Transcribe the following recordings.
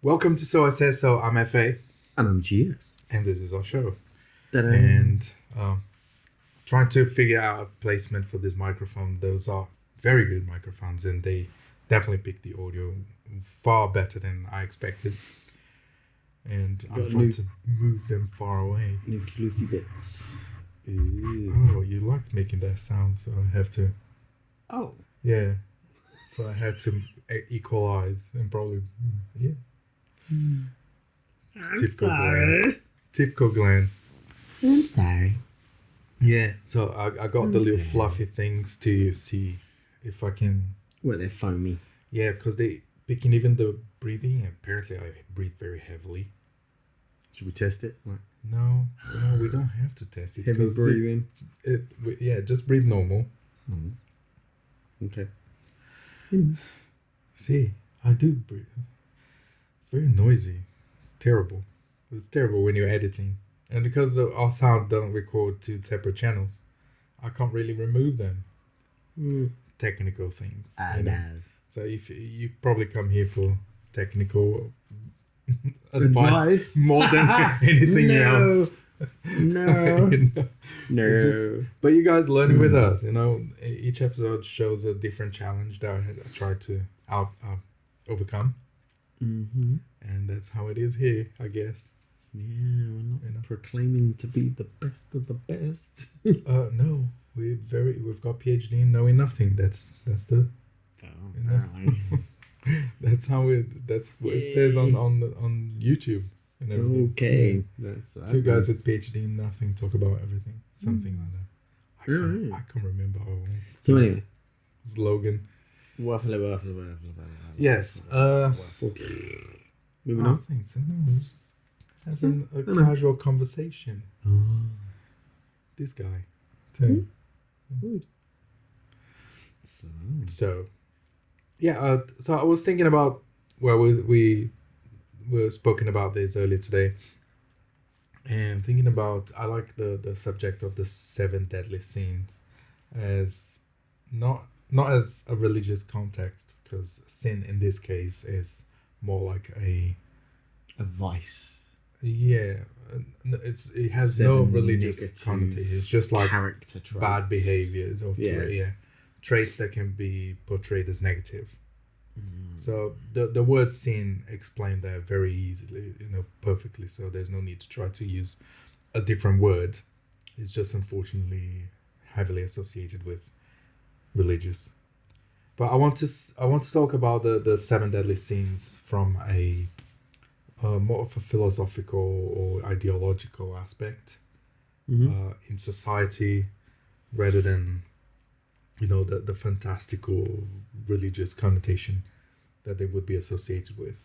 Welcome to So I Says So. I'm FA. And I'm GS. And this is our show. Ta-da. And trying to figure out a placement for this microphone. Those are very good microphones and they definitely pick the audio far better than I expected. And I'm trying to move them far away. New floofy bits. Ooh. Oh, you liked making that sound, so I have to... Oh. Yeah. So I had to equalize and probably... Yeah. Typical Glen. I'm sorry. Yeah, so I got the little fluffy things to see if I can... Well, they're foamy. Yeah, because they picking even the breathing. Apparently I breathe very heavily. Should we test it? What? No, we don't have to test it. Heavy breathing? Yeah, just breathe normal. Okay. See, I do breathe. It's very noisy. It's terrible. It's terrible when you're editing. And because our sound don't record two separate channels, I can't really remove them. Technical things. I know. So if you probably come here for technical advice more than anything else. No. But you guys learning with us. You know, each episode shows a different challenge that I try to overcome. Mm-hmm. And that's how it is here, I guess. Yeah, we're not proclaiming to be the best of the best. No, we've got PhD in knowing nothing. That's the. That's how that's what it says on YouTube and everything. Okay, yeah. That's two guys with PhD in nothing talk about everything, something like that. I can't remember. So anyway, slogan. Waffle. Yes. Moving on. I think so. No, just having a casual conversation. This guy too. Good. So. Yeah, so I was thinking about, well, we were spoken about this earlier today, and thinking about, I like the subject of the 7 deadly sins as not as a religious context, because sin in this case is more like a vice. Yeah, it has no religious connotation. It's just like character traits. Bad behaviors or traits that can be portrayed as negative. So the word sin explained that very easily, perfectly. So there's no need to try to use a different word. It's just unfortunately heavily associated with religious. But I want to talk about the 7 deadly sins from a more of a philosophical or ideological aspect in society, rather than the fantastical religious connotation that they would be associated with.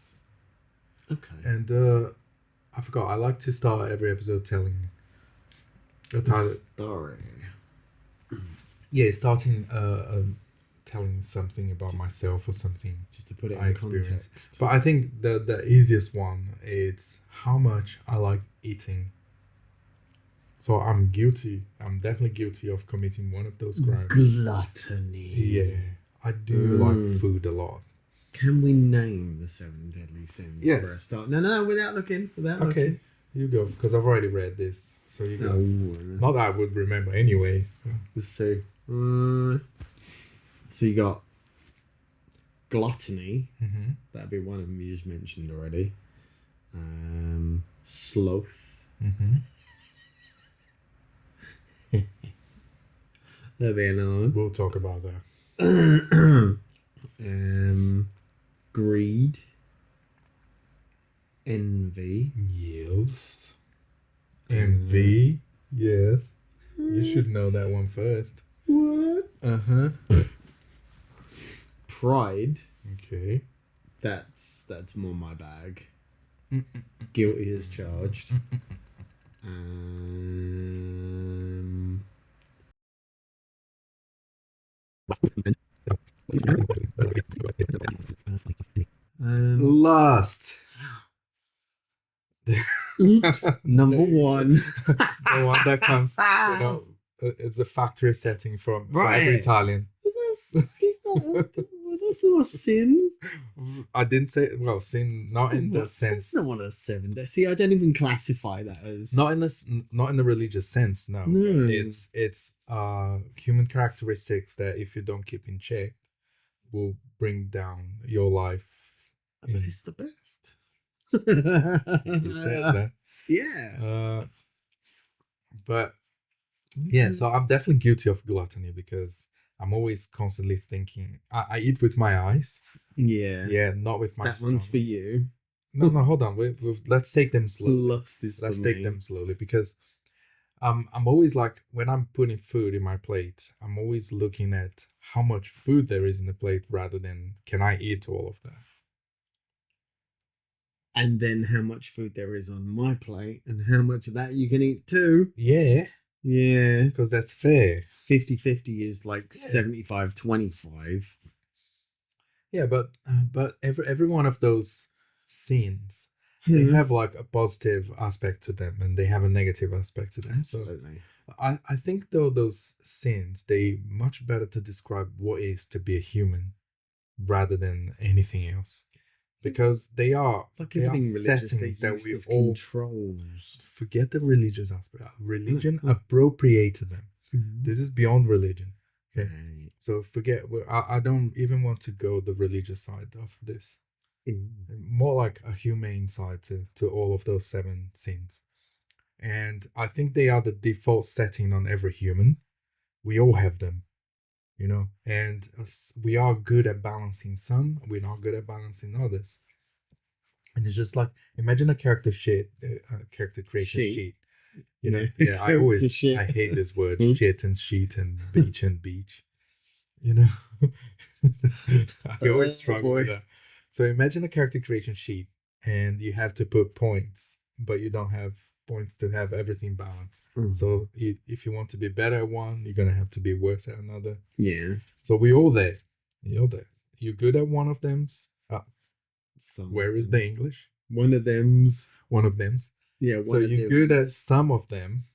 Okay. And I forgot, I like to start every episode telling a story. Yeah, starting telling something about myself or something just to put it in context. But I think the easiest one is how much I like eating. So I'm guilty. I'm definitely guilty of committing one of those crimes. Gluttony. Yeah. I do like food a lot. Can we name the 7 deadly sins yes. for a start? No, without looking. Okay, you go, because I've already read this. So you go. Not that I would remember anyway. Let's see. So you got gluttony. Mm-hmm. That'd be one of them you just mentioned already. Sloth. Mm-hmm. That'd be another one. We'll talk about that. Greed. Envy. Yes. Envy. Yes. You should know that one first. What? Pride. Okay. That's more my bag. Guilty as charged. Lust. Oops, number one. The one that comes, it's a factory setting from every Italian. Is that That's not a sin. I didn't say sin, not in the sense. That's not what a 7 day. See, I don't even classify that as Not in the religious sense. No, No. It's human characteristics that if you don't keep in check, will bring down your life. But it's the best. It says that. Yeah. But yeah, so I'm definitely guilty of gluttony because I'm always constantly thinking. I eat with my eyes. Yeah. Yeah, not with my That stomach. one's for you. No, hold on. Let's take them slowly. Lust is Let's for take me. them slowly because I'm always like when I'm putting food in my plate, I'm always looking at how much food there is in the plate rather than can I eat all of that. And then how much food there is on my plate and how much of that you can eat too. Yeah. Yeah. Because that's fair. 50-50 is like 75-25. Yeah, but every one of those scenes, they have like a positive aspect to them and they have a negative aspect to them. Absolutely. So I think though those scenes, they much better to describe what it is to be a human rather than anything else. Because they are like they everything are religious settings that we all controls. forget the religious aspect. Religion appropriated them. Mm-hmm. This is beyond religion. Okay. Right. So forget. I don't even want to go the religious side of this. More like a humane side to all of those 7 sins. And I think they are the default setting on every human. We all have them, and we are good at balancing some. We're not good at balancing others. And it's just like imagine a character character creation sheet. Yeah, I hate this word shit and sheet and beach. I always struggle with that. So imagine a character creation sheet and you have to put points, but you don't have points to have everything balanced. So if you want to be better at one, you're gonna have to be worse at another. Yeah. So we all there. You're there. You're good at one of them. Where is the English? One of them's. Yeah. So you're good at some of them.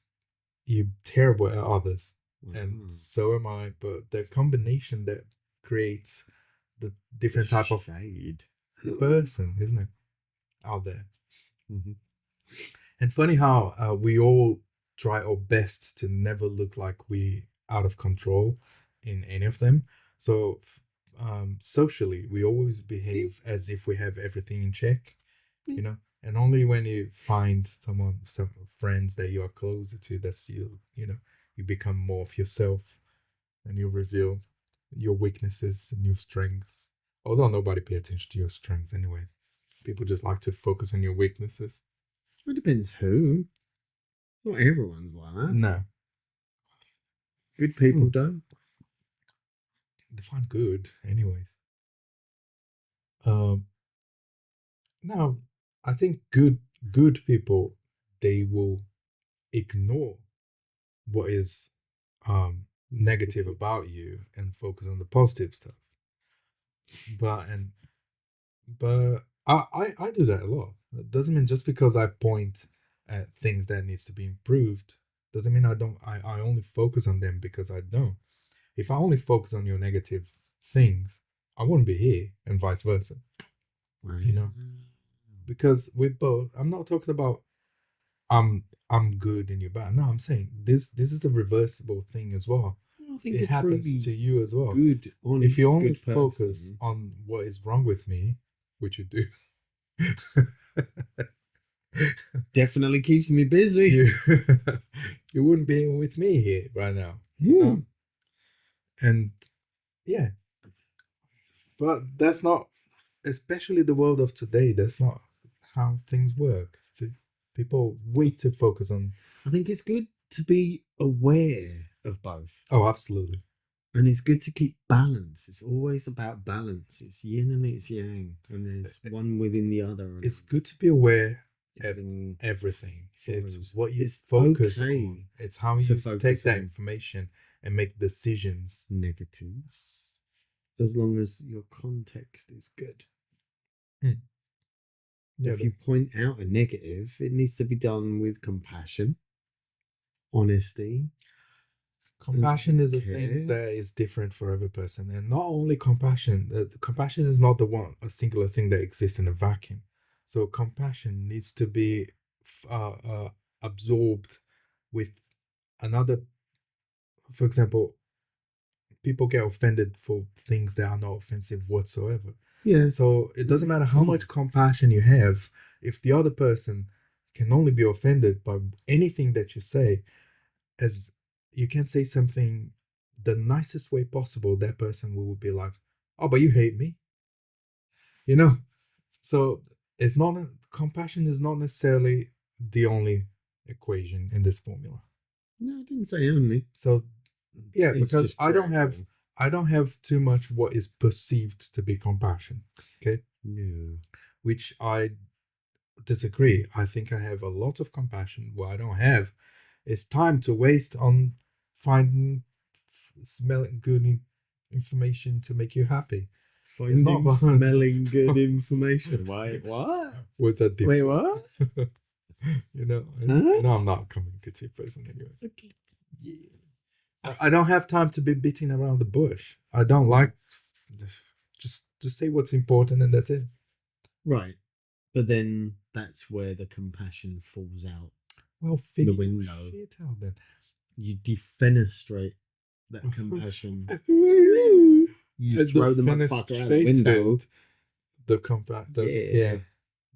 You're terrible at others. And so am I. But the combination that creates the different type of person, isn't it? Out there. Mm-hmm. And funny how we all try our best to never look like we out of control in any of them. So socially, we always behave as if we have everything in check, and only when you find some friends that you are closer to, that's you become more of yourself and you reveal your weaknesses and your strengths. Although nobody pay attention to your strengths anyway. People just like to focus on your weaknesses. It depends who. Not everyone's like that. No. Good people don't. Define good, anyways. Now, I think good people, they will ignore what is negative about you and focus on the positive stuff. But I do that a lot. It doesn't mean just because I point at things that needs to be improved doesn't mean I only focus on them because I don't. If I only focus on your negative things, I wouldn't be here and vice versa. Right. Because we both, I'm not talking about I'm good and you're bad. No, I'm saying this is a reversible thing as well. I think it happens to you as well. Good, honest, if you only focus on what is wrong with me, which you do, definitely keeps me busy. You wouldn't be with me here right now. And yeah, but that's not, especially the world of today, that's not how things work. People wait to focus on. I think it's good to be aware of both. Oh, absolutely. And it's good to keep balance. It's always about balance. It's yin and it's yang, and there's one within the other. It's good to be aware of everything. It's what you focus on. It's how you take that information and make decisions. Negatives, as long as your context is good. Yeah, if you point out a negative, it needs to be done with compassion, honesty, Compassion is a Okay. thing that is different for every person, and not only compassion. Compassion is not a singular thing that exists in a vacuum. So compassion needs to be absorbed with another. For example, people get offended for things that are not offensive whatsoever. Yeah. So it doesn't matter how much compassion you have if the other person can only be offended by anything that you say. As you can say something the nicest way possible, that person will be like, "Oh, but you hate me," you know. So it's not compassion is not necessarily the only equation in this formula. No, I didn't say only. So yeah, It's because just critical. I don't have too much what is perceived to be compassion. Okay. No. Which I disagree. I think I have a lot of compassion. What I don't have is time to waste on finding smelling good information to make you happy. Finding not about- smelling good information. Wait, what? What's that Wait, different? what? You know, Huh? no, I'm not a communicative person anyway. Okay. Yeah. I don't have time to be beating around the bush. I don't like just say what's important and that's it. Right. But then that's where the compassion falls out. Well, figure The window. your shit out then. You defenestrate that compassion. You throw the motherfucker out the window. The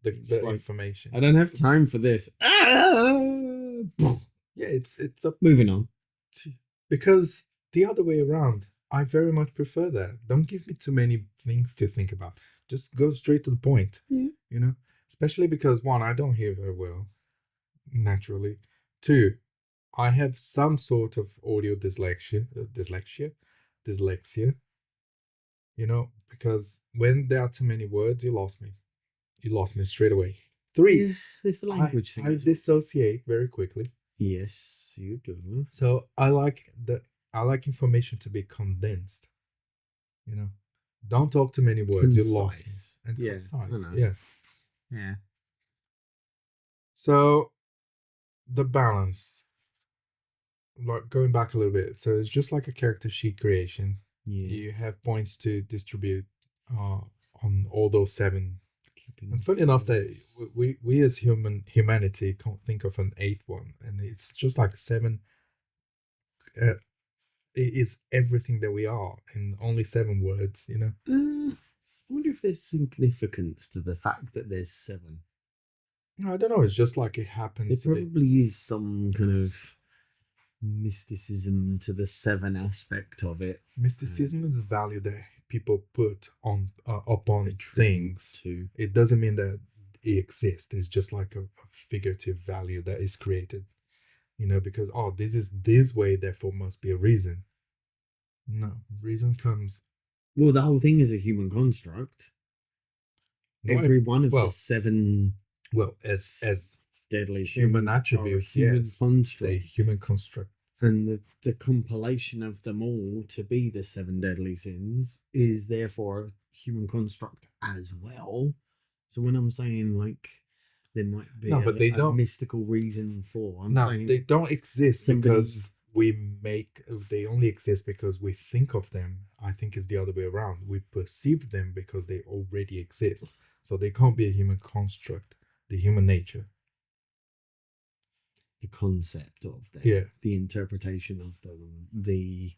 the like, information. I don't have time for this. Yeah, it's a Moving on. because the other way around, I very much prefer that. Don't give me too many things to think about. Just go straight to the point. Yeah. You know, especially because one, I don't hear very well naturally. Two, I have some sort of audio dyslexia. You know, because when there are too many words, you lost me. You lost me straight away. Three, Yeah, there's the language thing. I dissociate very quickly. Yes, you do. So I like information to be condensed. You know, don't talk too many words. You lost me. And yeah, concise. Yeah. Yeah. So the balance, like going back a little bit. So it's just like a character sheet creation. Yeah. You have points to distribute on all those seven. And funny enough, that we as humanity can't think of an eighth one, and it's just like seven. It is everything that we are in only 7 words. You know. I wonder if there's significance to the fact that there's 7. I don't know. It's just like it happens. There probably is some kind of mysticism to the 7 aspect of it. Mysticism is a value that people put on upon things. It doesn't mean that it exists. It's just like a figurative value that is created. You know, because this is this way, therefore must be a reason. No, reason comes. Well, the whole thing is a human construct. Every one of the 7. Well, as deadly human attributes, human construct. A human construct. And the compilation of them all to be the 7 deadly sins is therefore a human construct as well. So when I'm saying like there might be a mystical reason for, saying they don't exist because they only exist because we think of them. I think it's the other way around. We perceive them because they already exist. So they can't be a human construct, the human nature. The concept of them, the interpretation of them, the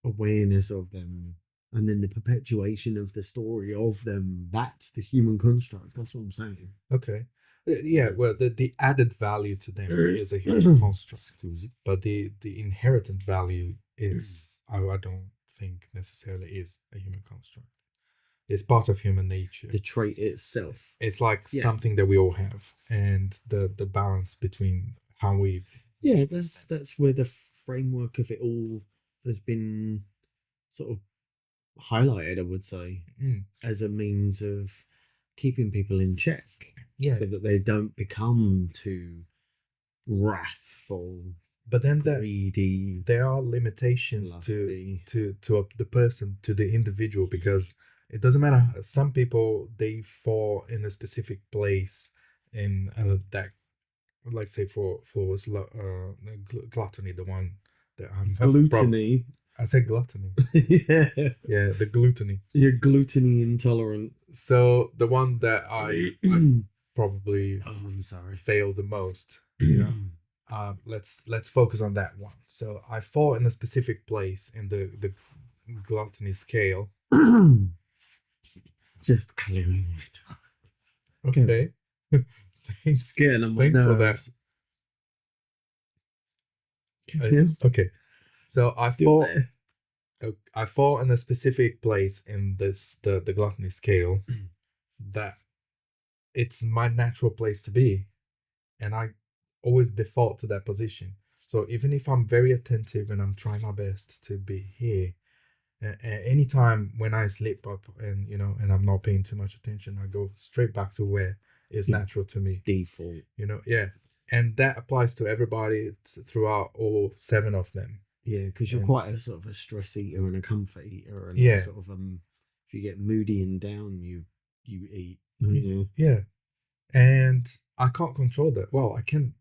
awareness of them, and then the perpetuation of the story of them. That's the human construct. That's what I'm saying. Okay. Yeah, well, the added value to them is a human construct. But the inherent value is, I don't think necessarily is a human construct. It's part of human nature. The trait itself. It's like something that we all have, and the balance between how we. Yeah, that's where the framework of it all has been sort of highlighted, I would say, as a means of keeping people in check, so that they don't become too wrathful. But then greedy, there are limitations to the person, to the individual, because it doesn't matter. Some people, they fall in a specific place in that, like say for gluttony, the one that I'm Gluttony. I said gluttony. Yeah. Yeah, the gluttony. You're gluttony intolerant. So the one that I probably I'm sorry. failed the most. Yeah. Let's focus on that one. So I fall in a specific place in the gluttony scale. Just clearing it. Okay. Thanks. Getting on my Thanks nerves. For that. Okay. So I fall in a specific place in the gluttony scale that it's my natural place to be, and I always default to that position. So even if I'm very attentive and I'm trying my best to be here, anytime when I slip up and and I'm not paying too much attention, I go straight back to where is natural to me. Default. Yeah. And that applies to everybody throughout all 7 of them. Yeah, because you're quite a sort of a stress eater and a comfort eater, and sort of if you get moody and down, you eat. Yeah. And I can't control that. Well, I can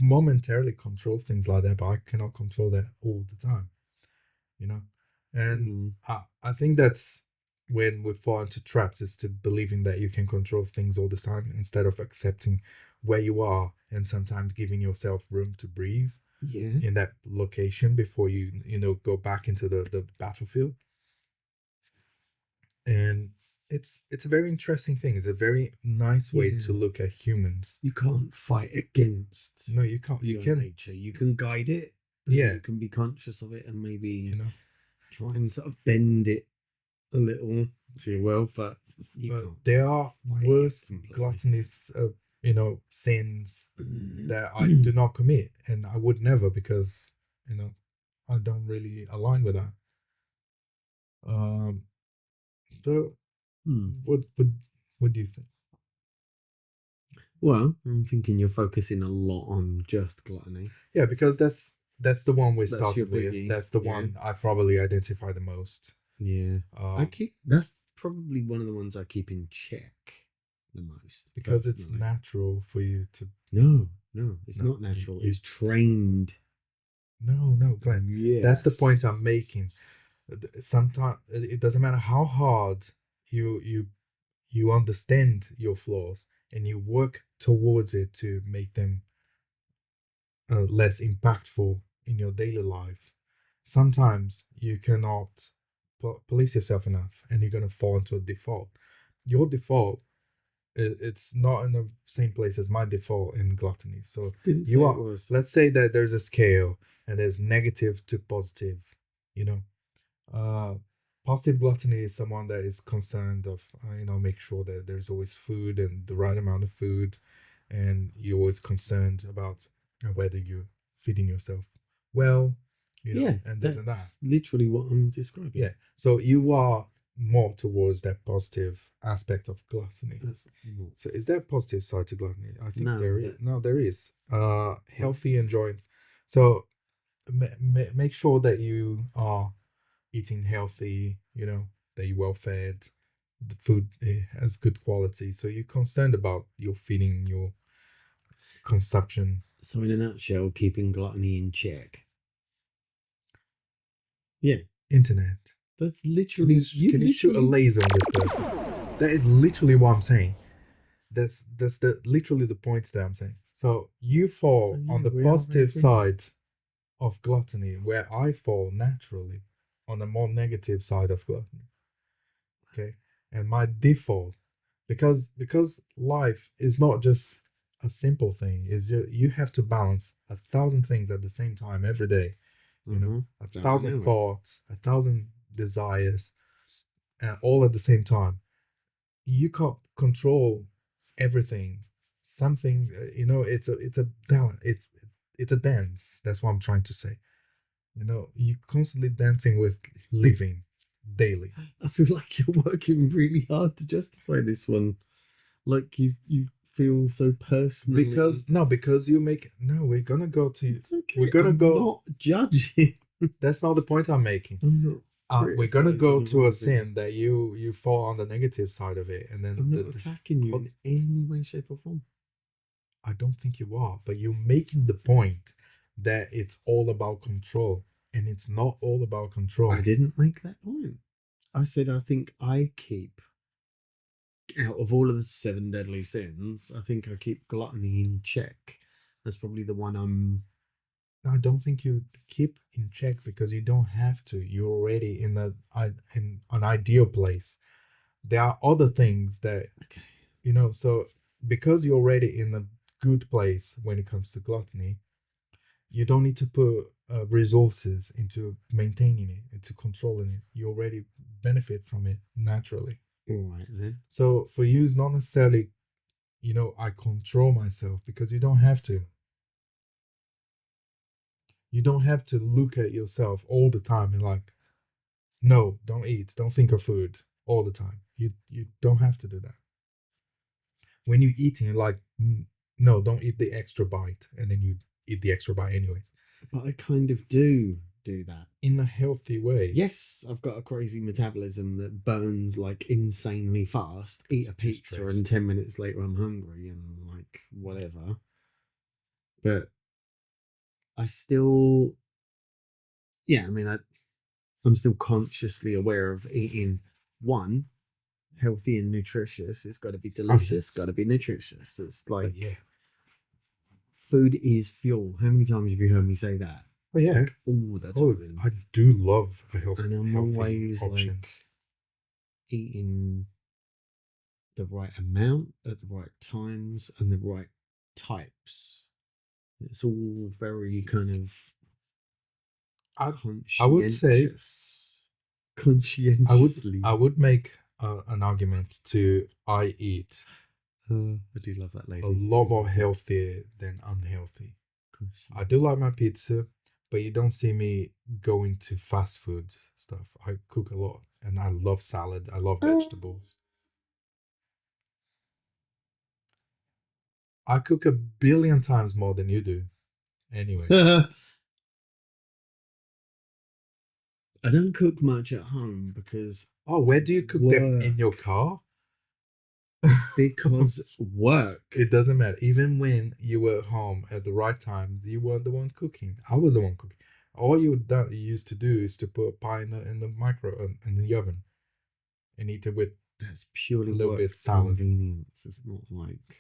momentarily control things like that, but I cannot control that all the time. And I think that's when we fall into traps, is to believing that you can control things all the time instead of accepting where you are and sometimes giving yourself room to breathe in that location before you go back into the battlefield. And it's a very interesting thing. It's a very nice way to look at humans. You can't fight against you can't your nature. You can guide it. You can be conscious of it and maybe try and sort of bend it a little to your will, but there are worse gluttonies sins that I do not commit, and I would never, because I don't really align with that. So what do you think? Well, I'm thinking you're focusing a lot on just gluttony. Yeah, because that's the one we started with. That's the one I probably identify the most. Yeah. That's probably one of the ones I keep in check the most. Because it's natural for you to... No, it's not natural. It's trained. No, Glenn. Yes. That's the point I'm making. Sometimes it doesn't matter how hard you understand your flaws and you work towards it to make them less impactful in your daily life. Sometimes you cannot police yourself enough, and you're going to fall into a default. Your default, it's not in the same place as my default in gluttony. So let's say that there's a scale and there's negative to positive. Positive gluttony is someone that is concerned of make sure that there's always food and the right amount of food, and you're always concerned about whether you're feeding yourself well, and this and that. That's literally what I'm describing. Yeah. So you are more towards that positive aspect of gluttony. So is there a positive side to gluttony? I think there is. No, there is. Healthy, enjoying. So make sure that you are eating healthy, that you're well fed, the food has good quality. So you're concerned about your feeding, your consumption. So in a nutshell, keeping gluttony in check. Yeah. Internet. That's literally... Can you shoot a laser on this person? That is literally what I'm saying. That's literally the point that I'm saying. So you fall on the positive side of gluttony, where I fall naturally on the more negative side of gluttony. Okay. And my default, because life is not just a simple thing, is you have to balance 1,000 things at the same time every day. 1,000 thoughts, 1,000 desires, all at the same time. You can't control everything. Something, it's a balance. It's a dance. That's what I'm trying to say. You're constantly dancing with living daily. I feel like you're working really hard to justify this one. Like you feel so personally. Because you make... No, we're gonna go to... It's okay. We're gonna go... not judging. That's not the point I'm making. I'm not we're gonna go to a sin that you fall on the negative side of it, and then I'm not attacking you in any way, shape, or form. I don't think you are, but you're making the point that it's all about control, and it's not all about control. I didn't make that point. I said I think I keep, out of all of the seven deadly sins, I think I keep gluttony in check. That's probably the one I don't think you keep in check because you don't have to. You're already in an ideal place. There are other things that okay. So because you're already in a good place when it comes to gluttony, you don't need to put resources into maintaining it, into controlling it. You already benefit from it naturally. All right then. So for you, it's not necessarily, I control myself, because you don't have to. You don't have to look at yourself all the time and like, no, don't eat, don't think of food all the time. You don't have to do that. When you're eating, you're like, no, don't eat the extra bite, and then you eat the extra bite anyways. But I kind of do that in a healthy way. Yes, I've got a crazy metabolism that burns like insanely fast. Eat a pizza and 10 minutes later I'm hungry and like whatever. But I still, yeah, I mean, I'm still consciously aware of eating one, healthy and nutritious. It's got to be delicious, got to be nutritious. It's like, food is fuel. How many times have you heard me say that? Oh yeah, like, all the time. I do love a healthy, and I'm healthy always option. like eating the right amount at the right times and the right types. It's all very kind of I would say conscientiously. I would make an argument to I eat. I do love that lady. A lot more healthier than unhealthy. I do like my pizza, but you don't see me going to fast food stuff. I cook a lot, and I love salad. I love vegetables. I cook a billion times more than you do. Anyway. I don't cook much at home because... Oh, where do you cook them? In your car? Because work. It doesn't matter. Even when you were at home at the right times, you were the one cooking. I was the one cooking. All you used to do is to put a pie in the micro in the oven and eat it with... That's purely a little bit salad. Convenience. It's not like...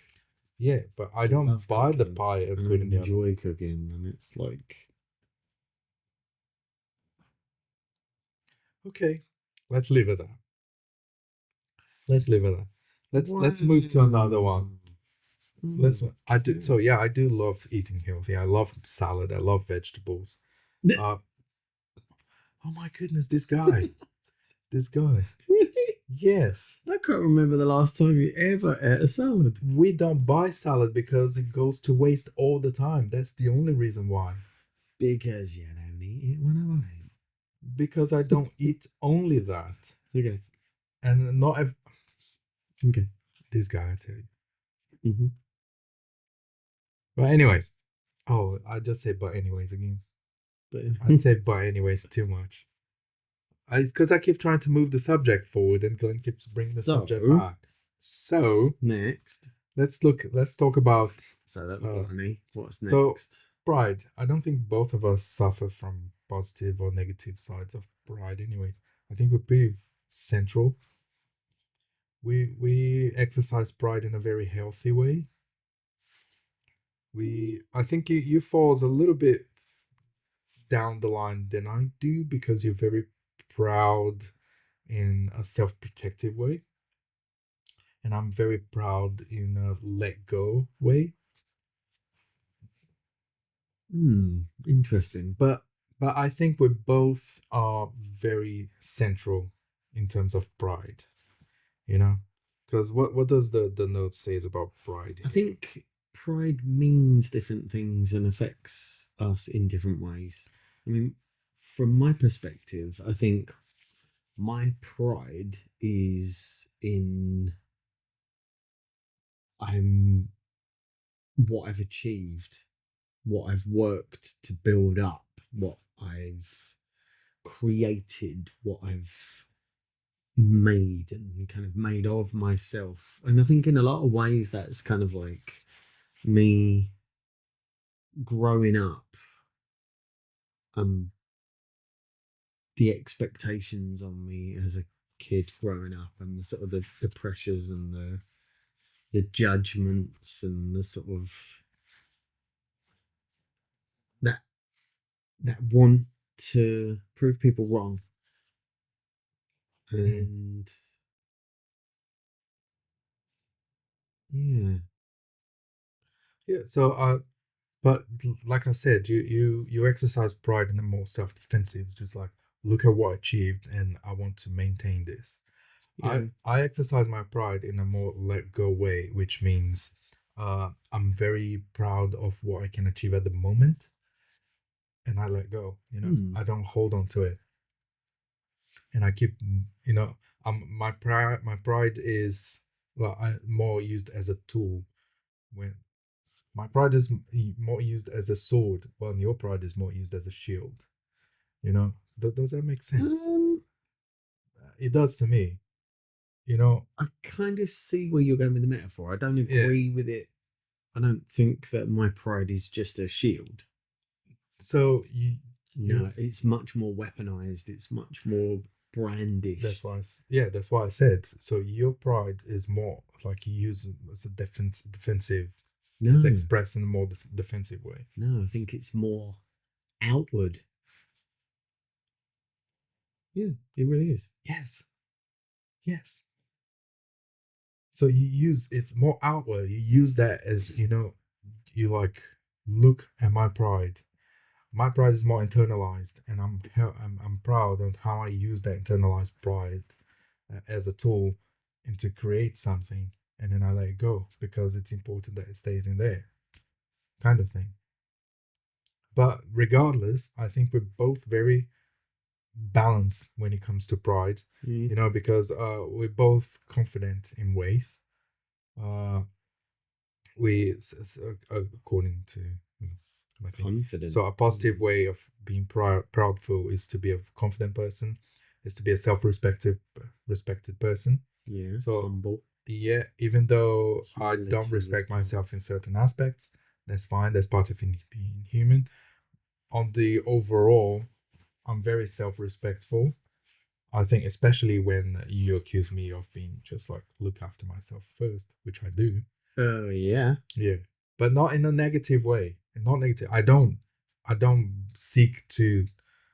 Yeah, but I don't buy the pie and put it in the oven. I enjoy cooking, and it's like... Okay, let's leave it there. Let's move to another one. I do love eating healthy. I love salad. I love vegetables. Oh my goodness, this guy. Really? Yes. I can't remember the last time you ever ate a salad. We don't buy salad because it goes to waste all the time. That's the only reason why. Because you don't eat it when I eat. Because I don't eat only that. Okay. And not okay. This guy, I tell you. Mm-hmm. But anyways. Oh, I just said but anyways again. I said but anyways too much. Because I keep trying to move the subject forward and Glenn keeps bringing the subject back. So next, let's talk about... So that's gluttony. What's next? So, pride. I don't think both of us suffer from positive or negative sides of pride anyways. I think we're pretty central. We exercise pride in a very healthy way. I think you falls a little bit down the line than I do, because you're very proud in a self-protective way, and I'm very proud in a let go way. Interesting. But I think we both are very central in terms of pride, because what does the note says about pride? I think pride means different things and affects us in different ways. I mean, from my perspective, I think my pride is in what I've achieved, what I've worked to build up, what I've created, what I've made and kind of made of myself. And I think in a lot of ways that's kind of like me growing up the expectations on me as a kid growing up, and the sort of the pressures and the judgments and the sort of that want to prove people wrong. And yeah. So but like I said, you exercise pride in the more self-defensive. It's just like, look at what I achieved, and I want to maintain this. yeah. I exercise my pride in a more let go way, which means I'm very proud of what I can achieve at the moment, and I let go. I don't hold on to it, and I keep. My pride is, well, more used as a tool. When my pride is more used as a sword, while your pride is more used as a shield. Does that make sense? It does to me. I kind of see where you're going with the metaphor. I don't agree with it. I don't think that my pride is just a shield. So no, it's much more weaponized. It's much more brandish. That's why I said. So your pride is more like you use it as a defensive. No, it's expressed in a more defensive way. No, I think it's more outward. Yeah, it really is. Yes. So it's more outward. You use that as, you like, look at my pride. My pride is more internalized, and I'm proud of how I use that internalized pride as a tool and to create something, and then I let it go because it's important that it stays in there, kind of thing. But regardless, I think we're both very balanced when it comes to pride, because we're both confident in ways. We, according to I think, confident. So a positive way of being proudful is to be a confident person, is to be a respected person. Yeah. So humble. Yeah, even though Humility I don't respect myself in certain aspects, that's fine. That's part of being human. On the overall, I'm very self-respectful. I think especially when you accuse me of being just like, look after myself first, which I do. Oh yeah. Yeah, but not in a negative way. Not negative. I don't seek to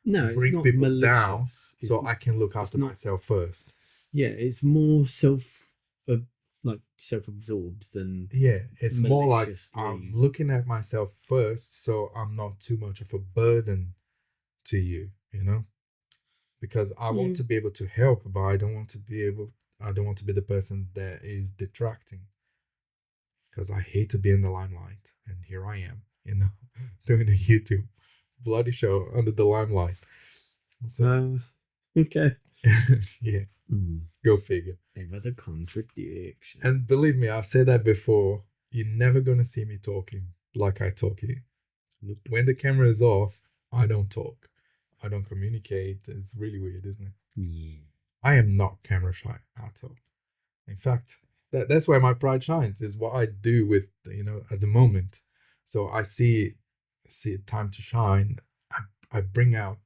bring people malicious. Down, so I can look after myself first. Yeah, it's more like self-absorbed than. Yeah, it's more like I'm looking at myself first, so I'm not too much of a burden to you. Because I want to be able to help, but I don't want to be the person that is detracting. Because I hate to be in the limelight, and here I am, doing a YouTube bloody show under the limelight. So, okay. Yeah. Go figure. Ever the contradiction. And believe me, I've said that before. You're never gonna see me talking like I talk here. Nope. When the camera is off, I don't talk. I don't communicate. It's really weird, isn't it? Yeah. I am not camera shy at all. In fact, that's where my pride shines, is what I do with, at the moment. So I see it time to shine. I bring out,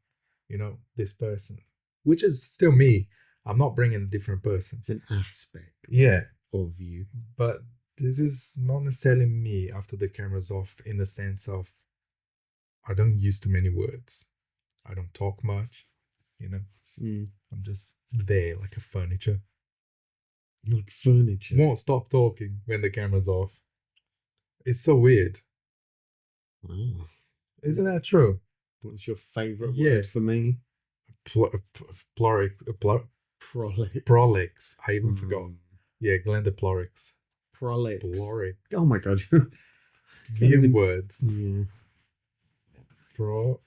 this person, which is still me. I'm not bringing a different person. It's an aspect of you. But this is not necessarily me after the camera's off, in the sense of I don't use too many words. I don't talk much, I'm just there like a furniture. Like furniture. Won't stop talking when the camera's off. It's so weird. Wow. Isn't that true? What's your favourite word for me? Prolix. Prolix. I even forgot. Yeah, Glen the Prolix. Prolix. Oh my god. Million words. Yeah. Prolix.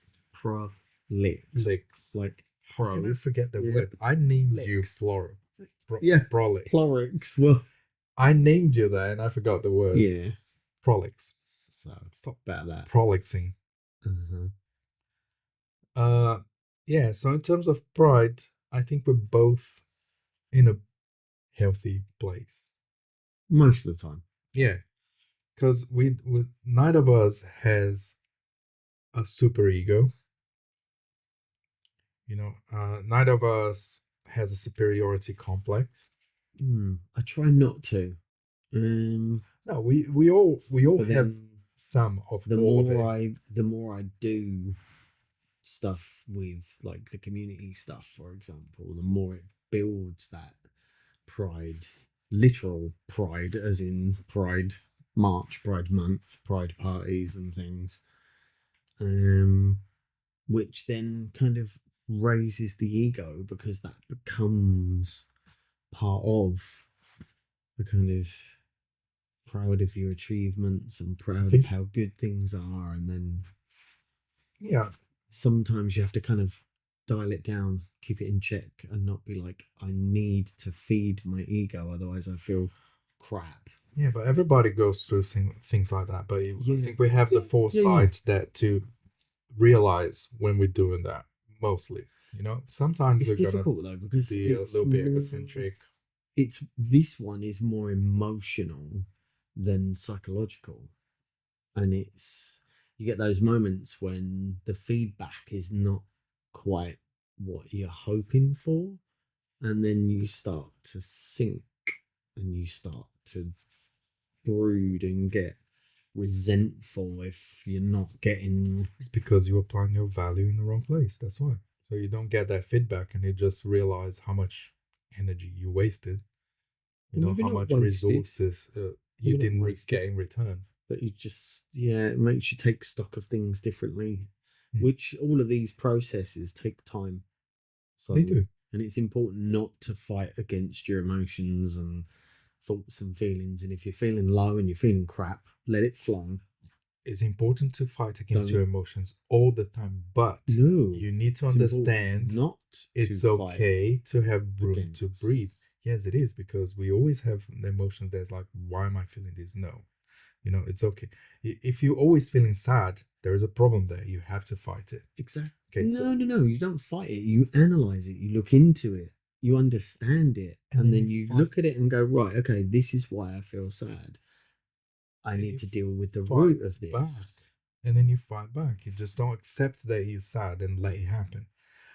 Like pro. How can I forget the word? I named you Flora. Prolix. Prolix. Well, I named you that and I forgot the word. Yeah. Prolix. So stop about that. Prolixing. Yeah, so in terms of pride, I think we're both in a healthy place. Most of the time. Yeah. Because neither of us has a super ego. Neither of us has a superiority complex. I try not to. No, we all but have then some of the all of more it. I do stuff with like the community stuff, for example, the more it builds that pride, literal pride, as in Pride March, Pride Month, Pride parties and things, which then kind of raises the ego because that becomes part of the kind of proud of your achievements and proud of how good things are, and then Yeah, sometimes you have to kind of dial it down, keep it in check, and not be like, I need to feed my ego, otherwise I feel crap. yeah, but everybody goes through things like that. But I think we have the foresight that to realize when we're doing that. Mostly, sometimes It's we're gonna difficult though because be a little bit egocentric. It's this one is more emotional than psychological, and it's you get those moments when the feedback is not quite what you're hoping for, and then you start to sink and you start to brood and get resentful if you're not getting. It's because you're applying your value in the wrong place. That's why. So you don't get that feedback, and you just realize how much energy you wasted. How much resources you didn't get in return. But you just, it makes you take stock of things differently, which all of these processes take time. So they do. And it's important not to fight against your emotions and thoughts and feelings. And if you're feeling low and you're feeling crap, let it flow. It's important to fight against your emotions all the time, but you need to understand it's okay to have room to breathe. Yes, it is, because we always have emotions that's like, why am I feeling this? No, it's okay. If you're always feeling sad, there is a problem there. You have to fight it. Exactly. Okay, no, you don't fight it. You analyze it. You look into it. You understand it, and then you look at it and go, right, okay, this is why I feel sad. I need to deal with the root of this. Back. And then you fight back. You just don't accept that you're sad and let it happen.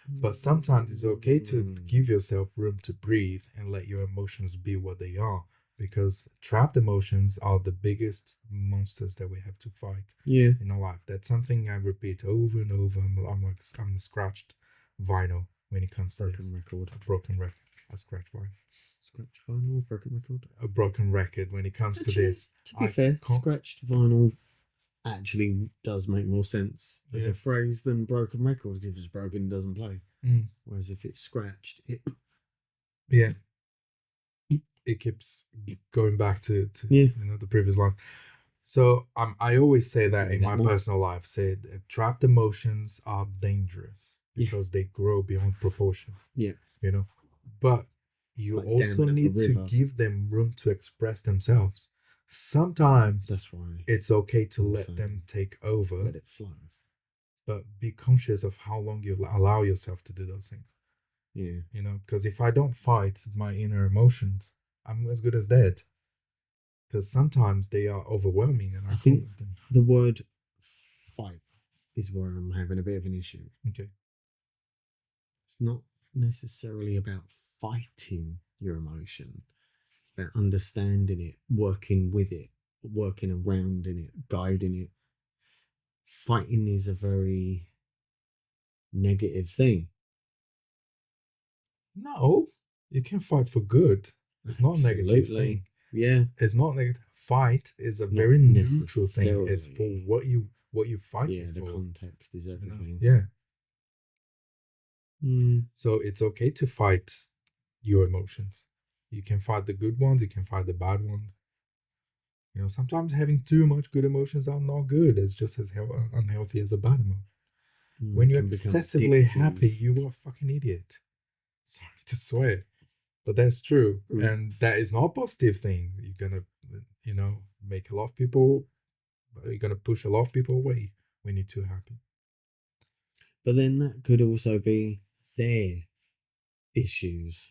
But sometimes it's okay to give yourself room to breathe and let your emotions be what they are, because trapped emotions are the biggest monsters that we have to fight in our life. That's something I repeat over and over. I'm a scratched vinyl when it comes to broken record. A broken record. A scratched vinyl. Scratched vinyl, broken record. A broken record when it comes to this. To be fair, scratched vinyl actually does make more sense as a phrase than broken record. If it's broken, it doesn't play. Whereas if it's scratched, it keeps going back to the previous line. So I always say that in my personal life, trapped emotions are dangerous because they grow beyond proportion. But you also need to give them room to express themselves. Sometimes that's why it's okay to let them take over, let it flow, but be conscious of how long you allow yourself to do those things. Because if I don't fight my inner emotions, I'm as good as dead, because sometimes they are overwhelming, and I think the word fight is where I'm having a bit of an issue. Okay, it's not necessarily about fighting your emotion. It's about understanding it, working with it, working around in it, guiding it. Fighting is a very negative thing. No, you can fight for good. It's not a negative thing. Yeah, it's not negative. Fight is a very neutral thing. It's for what you fight for. The context is everything. So it's okay to fight your emotions. You can fight the good ones. You can fight the bad ones. Sometimes having too much good emotions are not good. It's just as unhealthy as a bad emotion. When you're excessively happy, you are a fucking idiot. Sorry to swear, but that's true. And that is not a positive thing. You're gonna, make a lot of people, you're gonna push a lot of people away when you're too happy. But then that could also be their issues.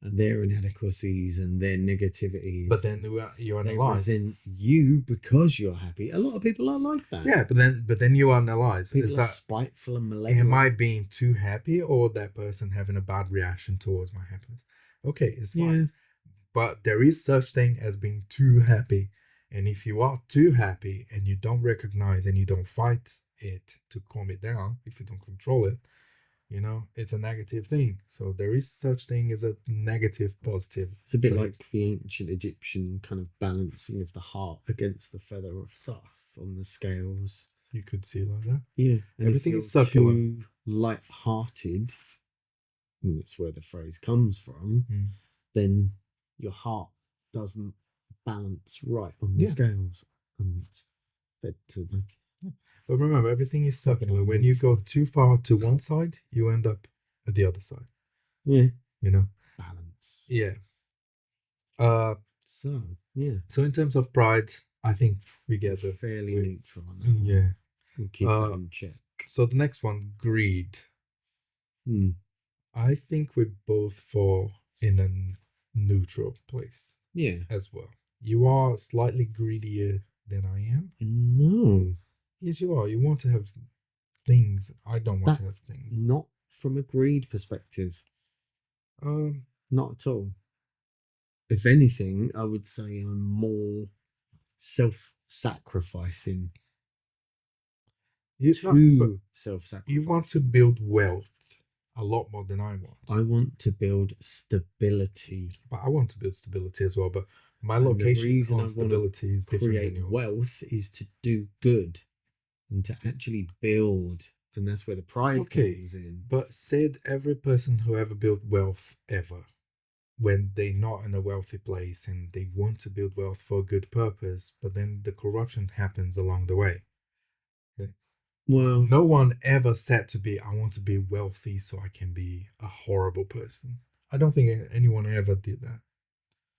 and their inadequacies and their negativities. But then you analyze. They resent you because you're happy. A lot of people are like that. Yeah, but then you analyze. People Is are that spiteful and malevolent. am I being too happy, or that person having a bad reaction towards my happiness? Okay, it's fine. Yeah. But there is such thing as being too happy. And if you are too happy and you don't recognize and you don't fight it to calm it down, if you don't control it, it's a negative thing. So there is such thing as a negative positive. It's a bit like the ancient Egyptian kind of balancing of the heart against the feather of Thoth on the scales. You could see it like that. Yeah. And everything is circular. Too light-hearted, and that's where the phrase comes from, then your heart doesn't balance right on the scales, and it's fed to them. But remember, everything is circular. When you go too far to one side, you end up at the other side. Yeah. Balance. Yeah. So in terms of pride, I think we get fairly neutral on that. Yeah. We'll keep that in check. So the next one, greed. I think we both fall in a neutral place. Yeah. As well. You are slightly greedier than I am. No. Yes, you are. You want to have things. I don't want to have things. Not from a greed perspective. Not at all. If anything, I would say I'm more self-sacrificing. Self-sacrificing. You want to build wealth a lot more than I want. I want to build stability. But I want to build stability as well. But my location on stability is different than yours. Wealth is to do good and to actually build. And that's where the pride comes in. But said every person who ever built wealth ever, when they're not in a wealthy place and they want to build wealth for a good purpose, but then the corruption happens along the way. Okay? Well, no one ever said to be, I want to be wealthy so I can be a horrible person. I don't think anyone ever did that.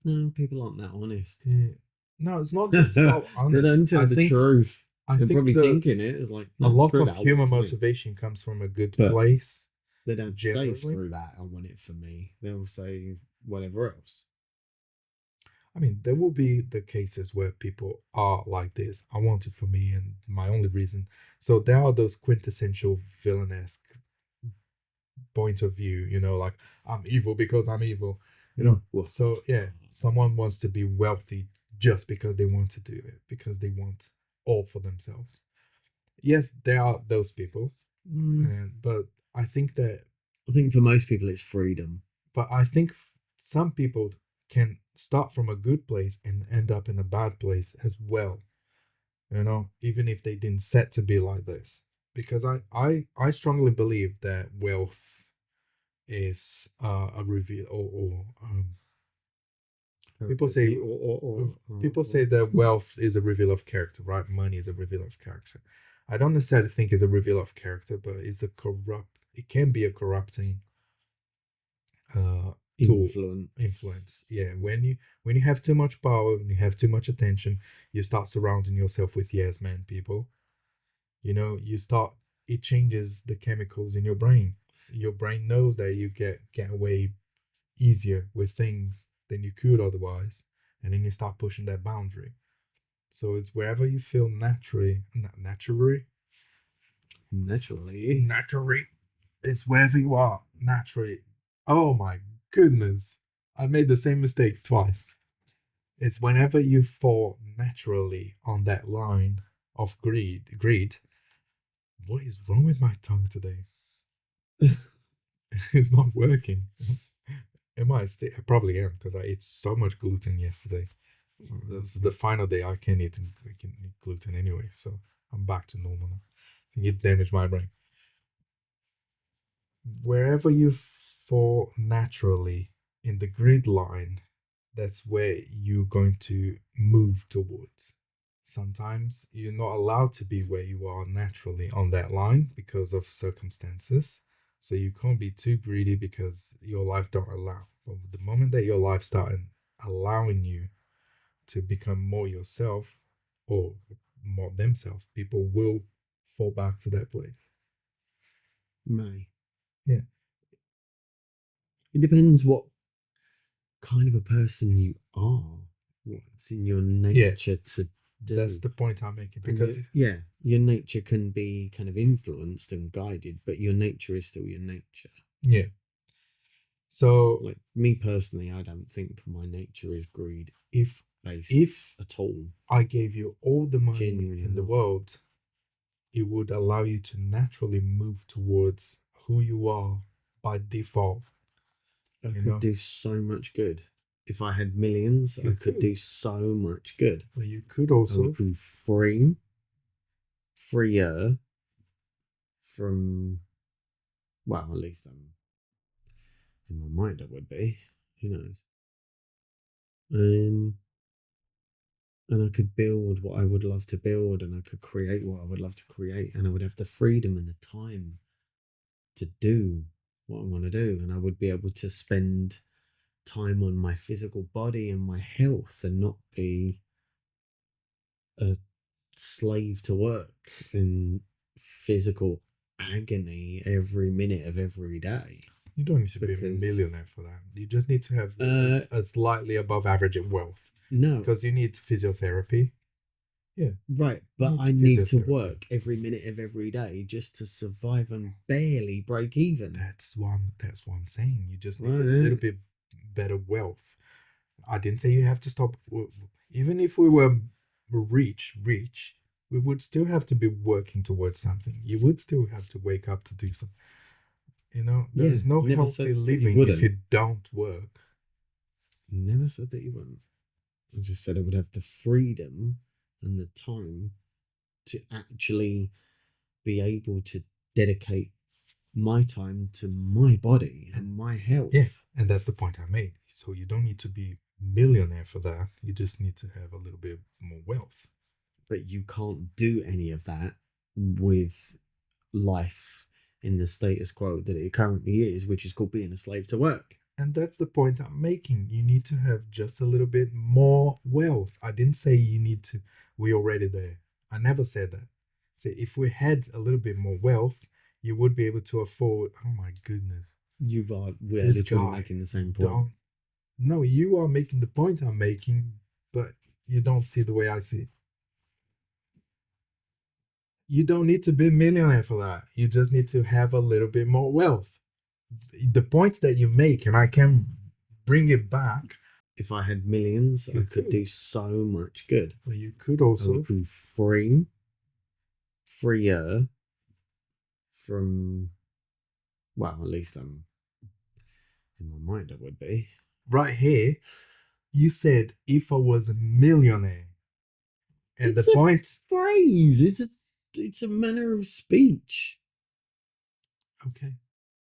No, people aren't that honest. Yeah. No, it's not just about honest. They don't tell the truth. They're probably thinking it is like a lot of human motivation comes from a good place. They don't say screw that, I want it for me. They'll say whatever else. I mean, there will be the cases where people are like this. I want it for me and my only reason. So there are those quintessential villanesque point of view, like I'm evil because I'm evil. So yeah, someone wants to be wealthy just because they want to do it, because they want all for themselves. Yes, there are those people, but I think for most people it's freedom. But I think some people can start from a good place and end up in a bad place as well, even if they didn't set to be like this. Because I strongly believe that wealth is a reveal or people say that wealth is a reveal of character, right? Money is a reveal of character. I don't necessarily think it's a reveal of character, but it can be a corrupting influence. Yeah, when you have too much power, when you have too much attention, you start surrounding yourself with yes man people. It changes the chemicals in your brain. Your brain knows that you get away easier with things than you could otherwise, and then you start pushing that boundary. So it's wherever you feel naturally, it's wherever you are naturally. Oh my goodness, I made the same mistake twice. It's whenever you fall naturally on that line of greed. What is wrong with my tongue today? It's not working. I probably am, because I ate so much gluten yesterday. This is the final day I can eat gluten anyway, so I'm back to normal now. I think it damaged my brain. Wherever you fall naturally in the grid line, that's where you're going to move towards. Sometimes you're not allowed to be where you are naturally on that line because of circumstances. So you can't be too greedy because your life don't allow. But the moment that your life started allowing you to become more yourself or more themselves, people will fall back to that place. May. Yeah. It depends what kind of a person you are, what's in your nature to do. That's the point I'm making, because your nature can be kind of influenced and guided, but your nature is still your nature. Yeah. So, like me personally, I don't think my nature is greed based at all. I gave you all the money Genuinely in the world, it would allow you to naturally move towards who you are by default. I could do so much good. If I had millions, I could do so much good. Well, you could also. I would be freer from, well, at least in my mind I would be. Who knows? And I could build what I would love to build, and I could create what I would love to create, and I would have the freedom and the time to do what I want to do, and I would be able to spend time on my physical body and my health and not be a slave to work and physical agony every minute of every day. You don't need to be a millionaire for that. You just need to have a slightly above average wealth. No. Because you need physiotherapy. Yeah. Right. But I need to work every minute of every day just to survive and barely break even. That's what I'm saying. You just need a little bit better wealth. I didn't say you have to stop. Even if we were rich, we would still have to be working towards something. You would still have to wake up to do something. You know, there's no healthy living if you don't work. Never said that you wouldn't. I just said I would have the freedom and the time to actually be able to dedicate my time to my body and my health. Yeah, and that's the point I made. So you don't need to be millionaire for that. You just need to have a little bit more wealth. But you can't do any of that with life in the status quo that it currently is, which is called being a slave to work. And that's the point I'm making. You need to have just a little bit more wealth. I didn't say you need to. We're already there. I never said that. So if we had a little bit more wealth, you would be able to afford. Oh my goodness. We're literally making the same point. No, you are making the point I'm making, but you don't see the way I see it. You don't need to be a millionaire for that. You just need to have a little bit more wealth. The point that you make, and I can bring it back. If I had millions, I could do so much good. Well, you could also. I would be freer from, well, at least in my mind I would be. Right here, you said if I was a millionaire. And it's the point. Phrase. It's a manner of speech. Okay.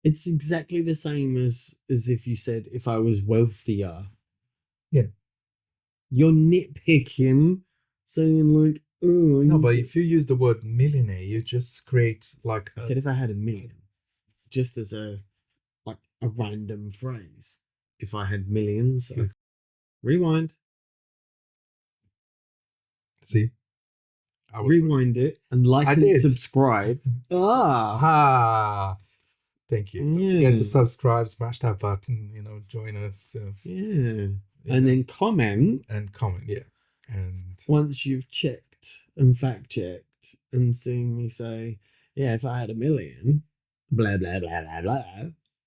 It's exactly the same as if you said if I was wealthier. Yeah. You're nitpicking, saying like, oh. No, but if you use the word millionaire, you just create like. I said if I had $1 million, just as a random phrase. If I had millions, rewind. See. Rewind it and and subscribe. Thank you. Don't forget to subscribe, smash that button, join us. And then comment. Yeah. And once you've checked and fact checked and seen me say, yeah, if I had $1 million, blah, blah, blah, blah, blah,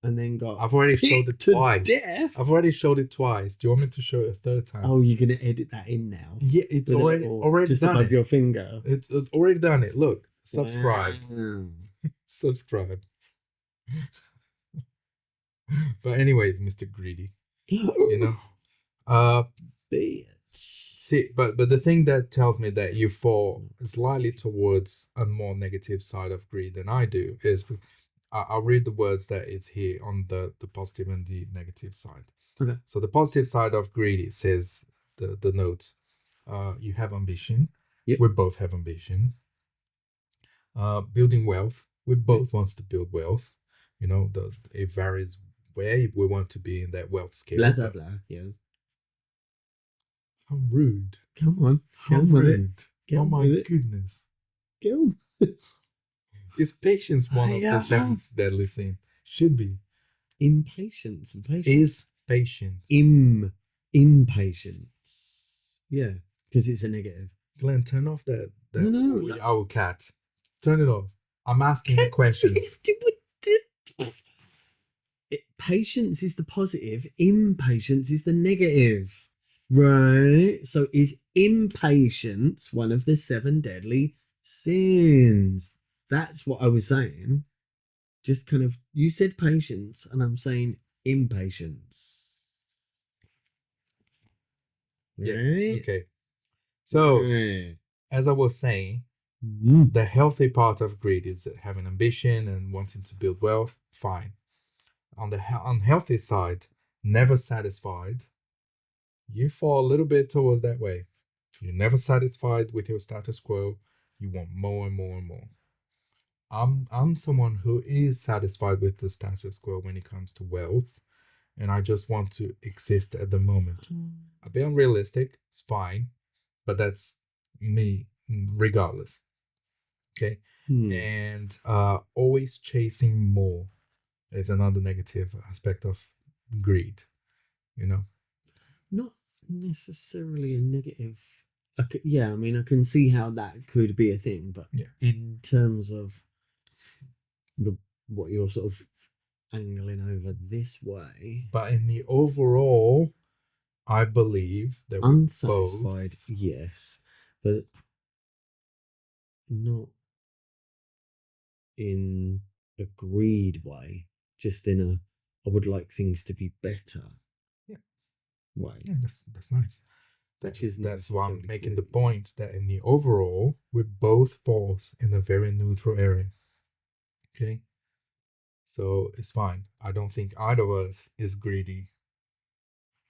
and then I've already showed it twice. I've already showed it twice. Do you want me to show it a third time? Oh, you're going to edit that in now? Yeah, it's already just done above your finger. It's already done it. Look, subscribe. Wow. Subscribe. But anyways, Mr. Greedy, Bitch. See, but the thing that tells me that you fall slightly towards a more negative side of greed than I do is I'll read the words that is here on the positive and the negative side. Okay. So the positive side of greed, it says the notes. You have ambition. Yep. We both have ambition. Building wealth. We both wants to build wealth. It varies where we want to be in that wealth scale. Blah blah blah. Yes. How rude. Come on. How rude. Oh my goodness. Go. Is patience one of the seven deadly sins? Should be. Impatience and patience. Is Patience. Impatience. Yeah, because it's a negative. Glenn, turn off that No. our cat. Turn it off. I'm asking the questions. Patience is the positive, impatience is the negative. Right? So is impatience one of the 7 deadly sins? That's what I was saying. Just kind of, you said patience, and I'm saying impatience. Yes. Right? Okay. So, as I was saying, the healthy part of greed is having ambition and wanting to build wealth. Fine. On the unhealthy side, never satisfied, you fall a little bit towards that way. You're never satisfied with your status quo. You want more and more and more. I'm someone who is satisfied with the status quo when it comes to wealth, and I just want to exist at the moment. A bit unrealistic, it's fine, but that's me regardless. Okay. And always chasing more is another negative aspect of greed, you know. Not necessarily a negative. Yeah, I mean, I can see how that could be a thing, but Yeah. in terms of what you're sort of angling over this way, But in the overall, I believe that we're unsatisfied, both, yes, but not in a greed way, just in a I would like things to be better yeah, way. yeah, that's nice. That's why I'm making the point that in the overall, we both falls in a very neutral area. Okay, so it's fine. I don't think either of us is greedy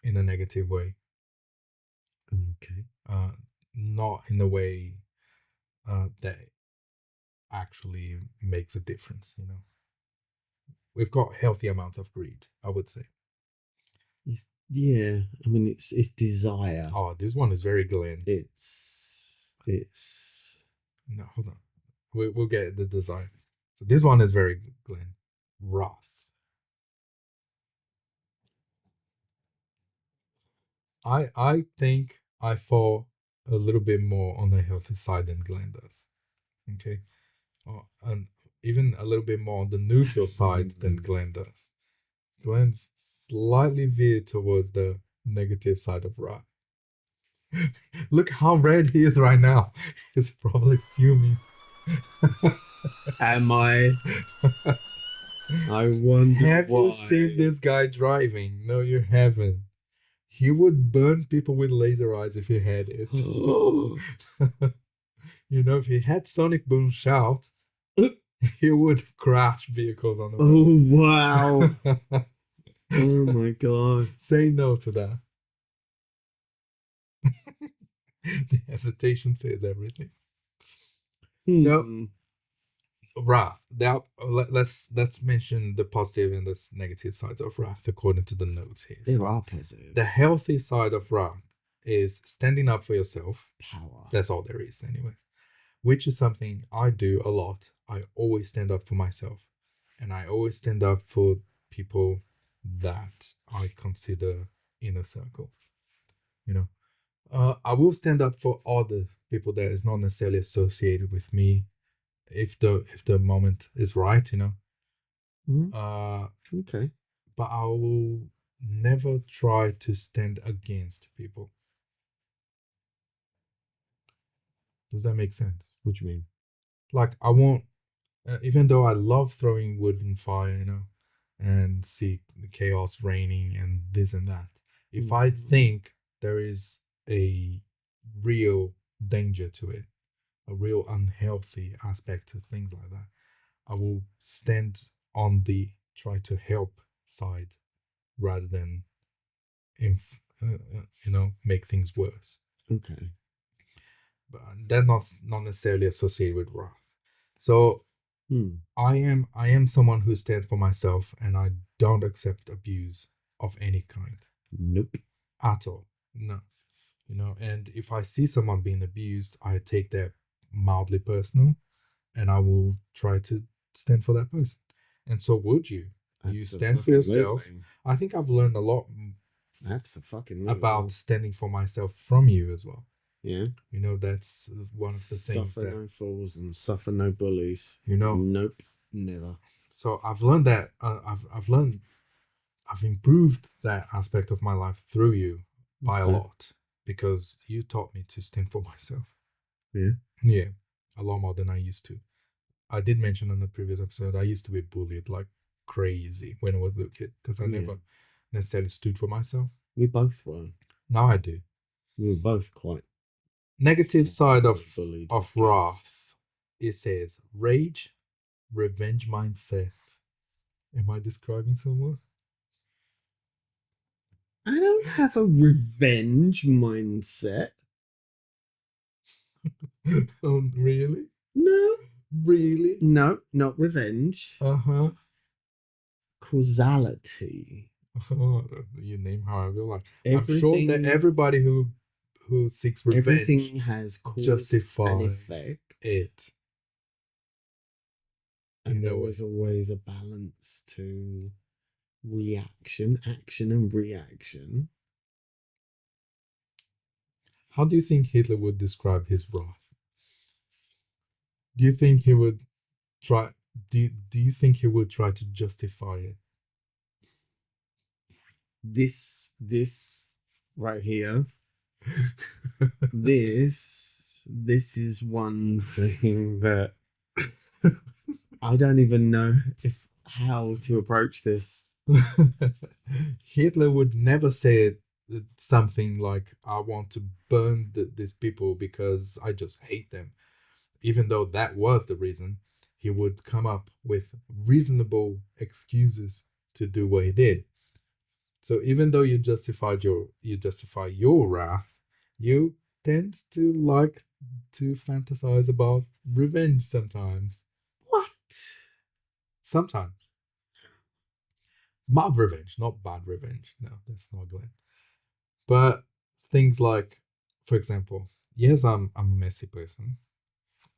in a negative way. Okay. Not in a way that actually makes a difference. You know, we've got healthy amounts of greed, I would say. Yeah, I mean it's desire. Oh, this one is very Glen. It's no, hold on. We'll get the desire. So this one is very Glen. Wrath. I think I fall a little bit more on the healthy side than Glen does. Okay. And even a little bit more on the neutral side than Glen does. Glen's slightly veered towards the negative side of wrath. Look how red he is right now. He's probably fuming. Am I? I wonder Have why. you seen this guy driving? No, you haven't. He would burn people with laser eyes if he had it. You know, if he had Sonic Boom shout, he would crash vehicles on the road. Oh wow. Oh my god. Say no to that. The hesitation says everything. So, wrath. Now, let's mention the positive and the negative sides of wrath according to the notes here. There are positive. The healthy side of wrath is standing up for yourself. Power. That's all there is, anyway. Which is something I do a lot. I always stand up for myself, and I always stand up for people that I consider inner circle. You know, I will stand up for other people that is not necessarily associated with me, if the moment is right. You know. Okay. But I will never try to stand against people. Does that make sense? What do you mean? Like, I won't, even though I love throwing wood in fire, you know, and see the chaos reigning and this and that. If I think there is a real danger to it, a real unhealthy aspect to things like that, I will stand on the try to help side rather than, make things worse. Okay. But they're not necessarily associated with wrath. So I am someone who stands for myself, and I don't accept abuse of any kind. Nope. At all. No. You know, and if I see someone being abused, I take that mildly personal, and I will try to stand for that person. And so would you. You stand for yourself. I think I've learned a lot about standing for myself from you as well. Yeah. You know, that's one of the things that... Suffer no fools and suffer no bullies. You know? Nope, never. So I've learned that. I've improved that aspect of my life through you by a lot, because you taught me to stand for myself. Yeah. Yeah, a lot more than I used to. I did mention in the previous episode, I used to be bullied like crazy when I was a little kid, because I never necessarily stood for myself. We both were. Now I do. We were both quite. Negative side of wrath. It says rage, revenge mindset. Am I describing someone? I don't have a revenge mindset. Oh, really? No. Really? No, not revenge. Uh-huh. Causality. Oh, you name however you like. I'm sure that everybody who seeks revenge, everything has cause and effect. It. And there was always a balance to reaction, action, and reaction. How do you think Hitler would describe his wrath? Do you think he would try? Do you think he would try to justify it? This right here. this is one thing that I don't even know how to approach this. Hitler would never say something like, I want to burn these people because I just hate them. Even though that was the reason, he would come up with reasonable excuses to do what he did. So even though you justify your wrath, you tend to like to fantasize about revenge sometimes. What? Sometimes. Mild revenge, not bad revenge. No, that's not Glen. But things like, for example, yes, I'm a messy person.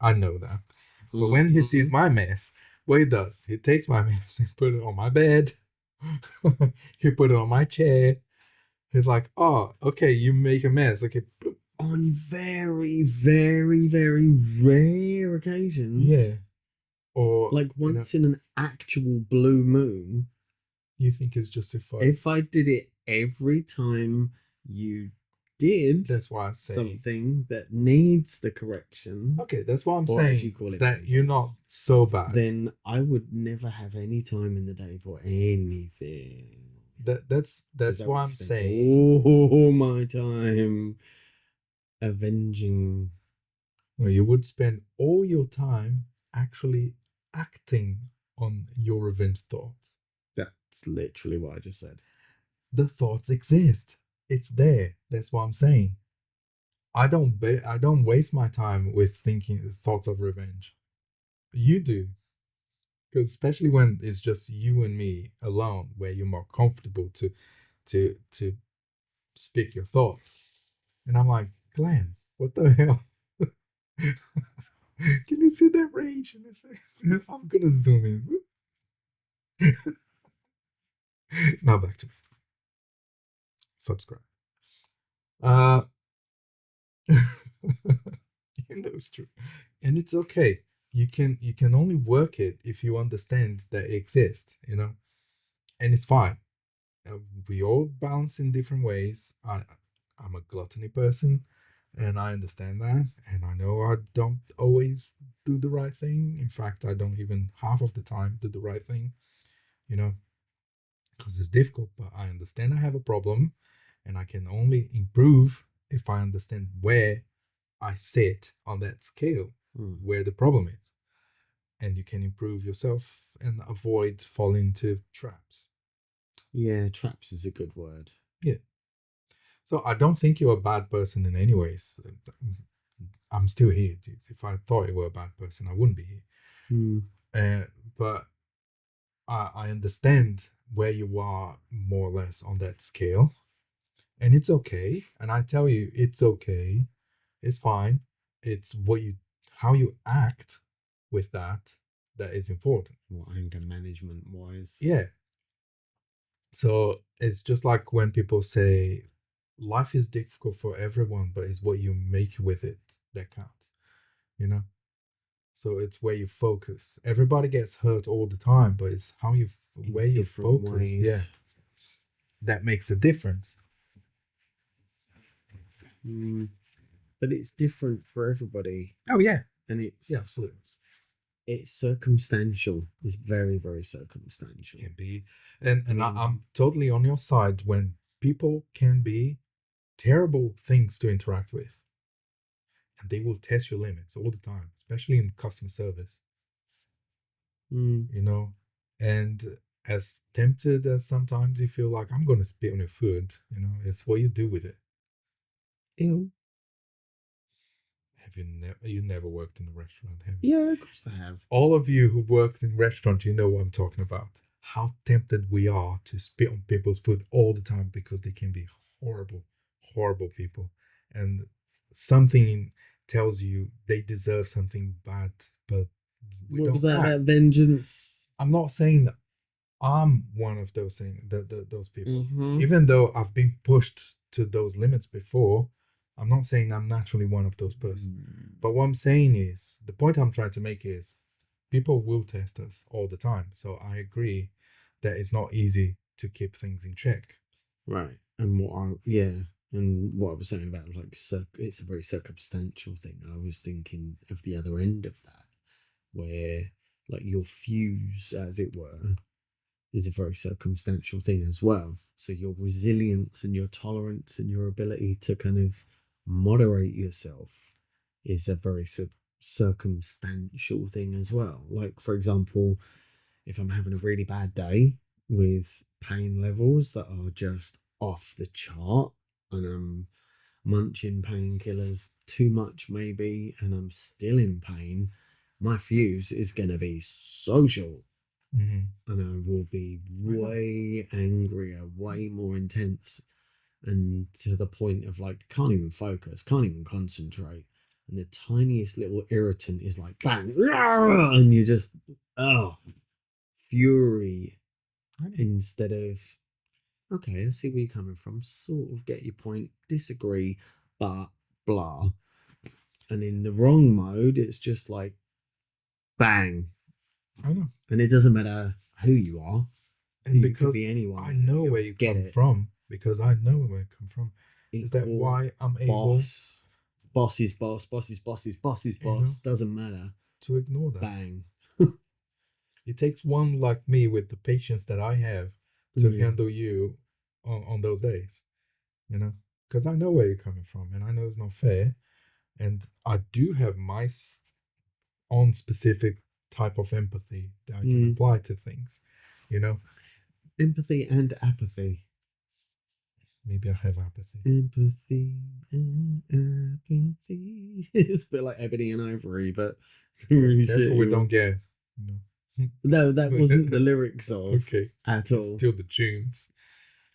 I know that. But when he sees my mess, what he does, he takes my mess and put it on my bed. He put it on my chair. He's like, oh, okay, you make a mess. Okay. On very, very, very rare occasions. Yeah. Or like once in an actual blue moon. You think it's justified? If I did it every time you did, that's why I say something that needs the correction. Okay, that's what I'm saying. As you call it, that you're not so bad. Then I would never have any time in the day for anything. That's why I'm saying all my time avenging. Well, you would spend all your time actually acting on your revenge thoughts. That's literally what I just said. The thoughts exist. It's there. That's what I'm saying. I don't waste my time with thinking thoughts of revenge. You do. Because especially when it's just you and me alone, where you're more comfortable to speak your thoughts. And I'm like, Glenn, what the hell? Can you see that rage in his face? I'm gonna zoom in. Now back to me. Subscribe. You know it's true. And it's okay. You can only work it if you understand that it exists, you know? And it's fine. We all balance in different ways. I'm a gluttony person, and I understand that, and I know I don't always do the right thing. In fact, I don't even half of the time do the right thing, you know, because it's difficult. But I understand I have a problem, and I can only improve if I understand where I sit on that scale, where the problem is. And you can improve yourself and avoid falling into traps. Yeah, traps is a good word. Yeah. So I don't think you're a bad person in any ways. I'm still here. If I thought you were a bad person, I wouldn't be here. But I understand where you are more or less on that scale. And it's okay. And I tell you, it's okay. It's fine. It's how you act with that is important. What, anger management wise? Yeah. So it's just like when people say life is difficult for everyone, but it's what you make with it that counts, you know? So it's where you focus. Everybody gets hurt all the time, but it's how you, in where you different focus, yeah, ways. that makes a difference. Mm. But it's different for everybody, Oh, yeah. and Yeah, absolutely. it's circumstantial. It's very, very circumstantial. Can be. And mean, I'm totally on your side when people can be terrible things to interact with. And they will test your limits all the time, especially in customer service, mm, you know. And as tempted as sometimes you feel like I'm going to spit on your food, you know, it's what you do with it. ew. Have you never worked in a restaurant, have you? Yeah, of course I have. All of you who worked in restaurants, you know what I'm talking about. How tempted we are to spit on people's food all the time because they can be horrible, horrible people. And something tells you they deserve something bad, but we What was don't that? act. That vengeance. I'm not saying that I'm one of those things, those people. Mm-hmm. Even though I've been pushed to those limits before, I'm not saying I'm naturally one of those persons. But what I'm saying is, the point I'm trying to make is, people will test us all the time. So I agree that it's not easy to keep things in check. Right. And what I was saying about like it's a very circumstantial thing. I was thinking of the other end of that, where like your fuse, as it were, is a very circumstantial thing as well. So your resilience and your tolerance and your ability to kind of moderate yourself is a very circumstantial thing as well. Like, for example, if I'm having a really bad day with pain levels that are just off the chart and I'm munching painkillers too much, maybe, and I'm still in pain, my fuse is going to be so short. Mm-hmm. And I will be way angrier, way more intense, and to the point of like can't even focus, can't even concentrate. And the tiniest little irritant is like bang, and you just oh fury instead of okay, I see where you're coming from, sort of get your point, disagree, but blah. And in the wrong mode, it's just like bang. I know. And it doesn't matter who you are. And You could be because anyone. I know You'll where you get come it. from, because I know where you come from, is that Equal why I'm able, boss. Boss is boss. Boss is boss is boss is you know, boss. Doesn't matter. to ignore that. Bang. It takes one like me with the patience that I have to handle you on those days, you know, because I know where you're coming from and I know it's not fair. And I do have my own specific type of empathy that I can apply to things, you know. Empathy and apathy. Maybe I have apathy. Empathy and apathy. It's a bit like Ebony and Ivory, but really Careful we don't get, you know. No, that wasn't the lyrics of Okay. at It's all. still the tunes.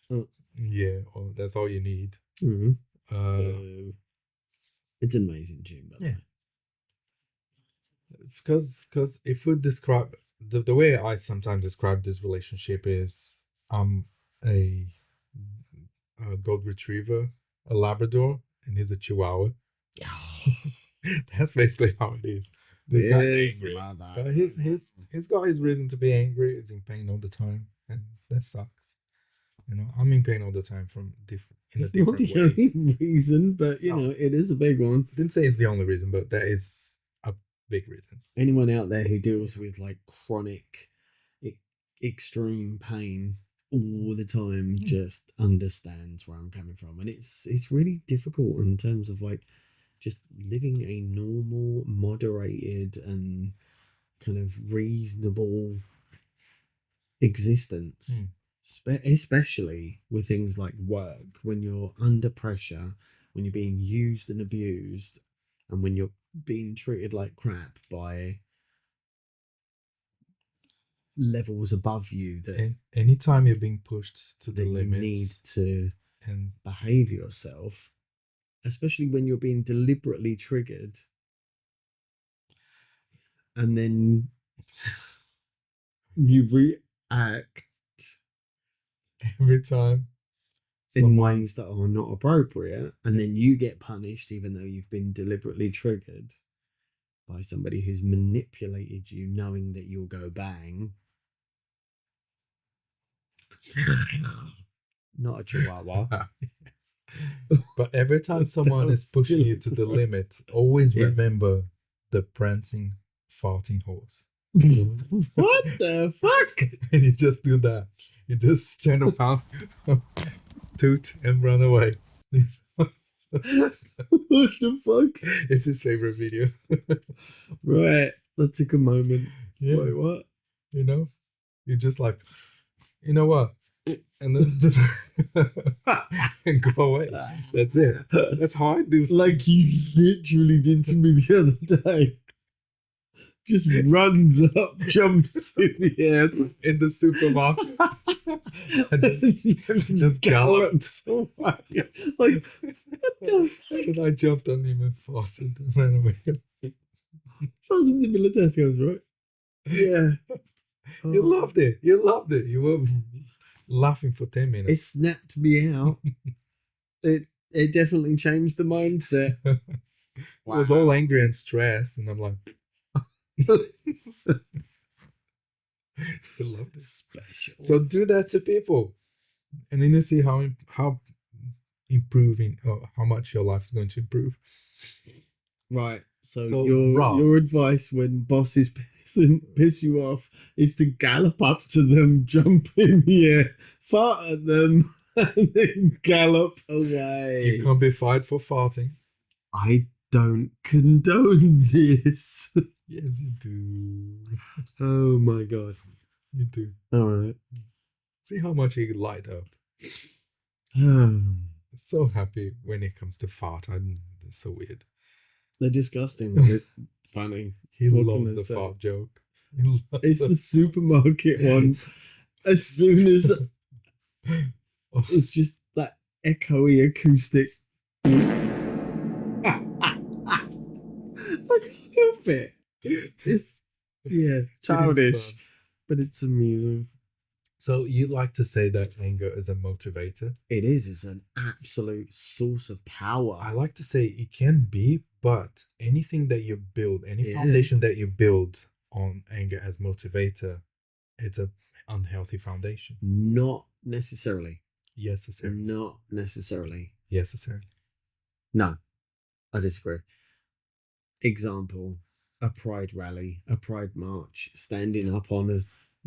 Oh. Yeah, well, that's all you need. It's an amazing tune, by the way. Because if we describe the way I sometimes describe this relationship is I'm a, a gold retriever, a Labrador, and he's a Chihuahua. That's basically how it is. This guy's angry, but he's got his reason to be angry. He's in pain all the time, and that sucks. You know, I'm in pain all the time in a different way. It's not the only reason, but you know, it is a big one. Didn't say it's the only reason, but that is a big reason. Anyone out there who deals with like chronic, extreme pain all the time just understands where I'm coming from, and it's really difficult in terms of like just living a normal, moderated, and kind of reasonable existence. Especially with things like work, when you're under pressure, when you're being used and abused, and when you're being treated like crap by levels above you that And anytime you're being pushed to the limits, you need to and behave yourself, especially when you're being deliberately triggered, and then you react every time in ways that are not appropriate, and then you get punished even though you've been deliberately triggered by somebody who's manipulated you, knowing that you'll go bang. Not a chihuahua. But every time someone is pushing you to the limit, always remember the prancing, farting horse. What the fuck? And you just do that. You just turn around, toot, and run away. What the fuck? It's his favorite video. Right. That took a moment. Yeah. Wait, what? You know? You're just like, you know what? And then just and go away. That's it. That's how I do. Like you literally did to me the other day. Just runs up, jumps in the air in the supermarket. and just gallops. Like, what the fuck? And I jumped on him and farted and ran away. I was in the middle of Tesco's, right? Yeah. You loved it. You loved it. You were laughing for 10 minutes. It snapped me out. It definitely changed the mindset. Wow. I was all angry and stressed, and I'm like, I love this. Special. So do that to people, and then you see how improving, how much your life is going to improve. Right. So your advice when bosses piss you off is to gallop up to them, jump in the air, fart at them, and then gallop away. You can't be fired for farting. I don't condone this. Yes, you do. Oh my god. You do. All right. See how much he light up. So happy when it comes to fart. It's so weird. They're disgusting, but it's funny. He loves the fart joke. It's the supermarket one. As soon as it's just that echoey acoustic. I can't help it. It's childish, but it's amusing. So you'd like to say that anger is a motivator? It is. It's an absolute source of power. I like to say it can be, but anything that you build, any foundation that you build on anger as motivator, it's an unhealthy foundation. Not necessarily. Yes, necessarily. Not necessarily. Yes, necessarily. No, I disagree. Example, a pride rally, a pride march, standing up on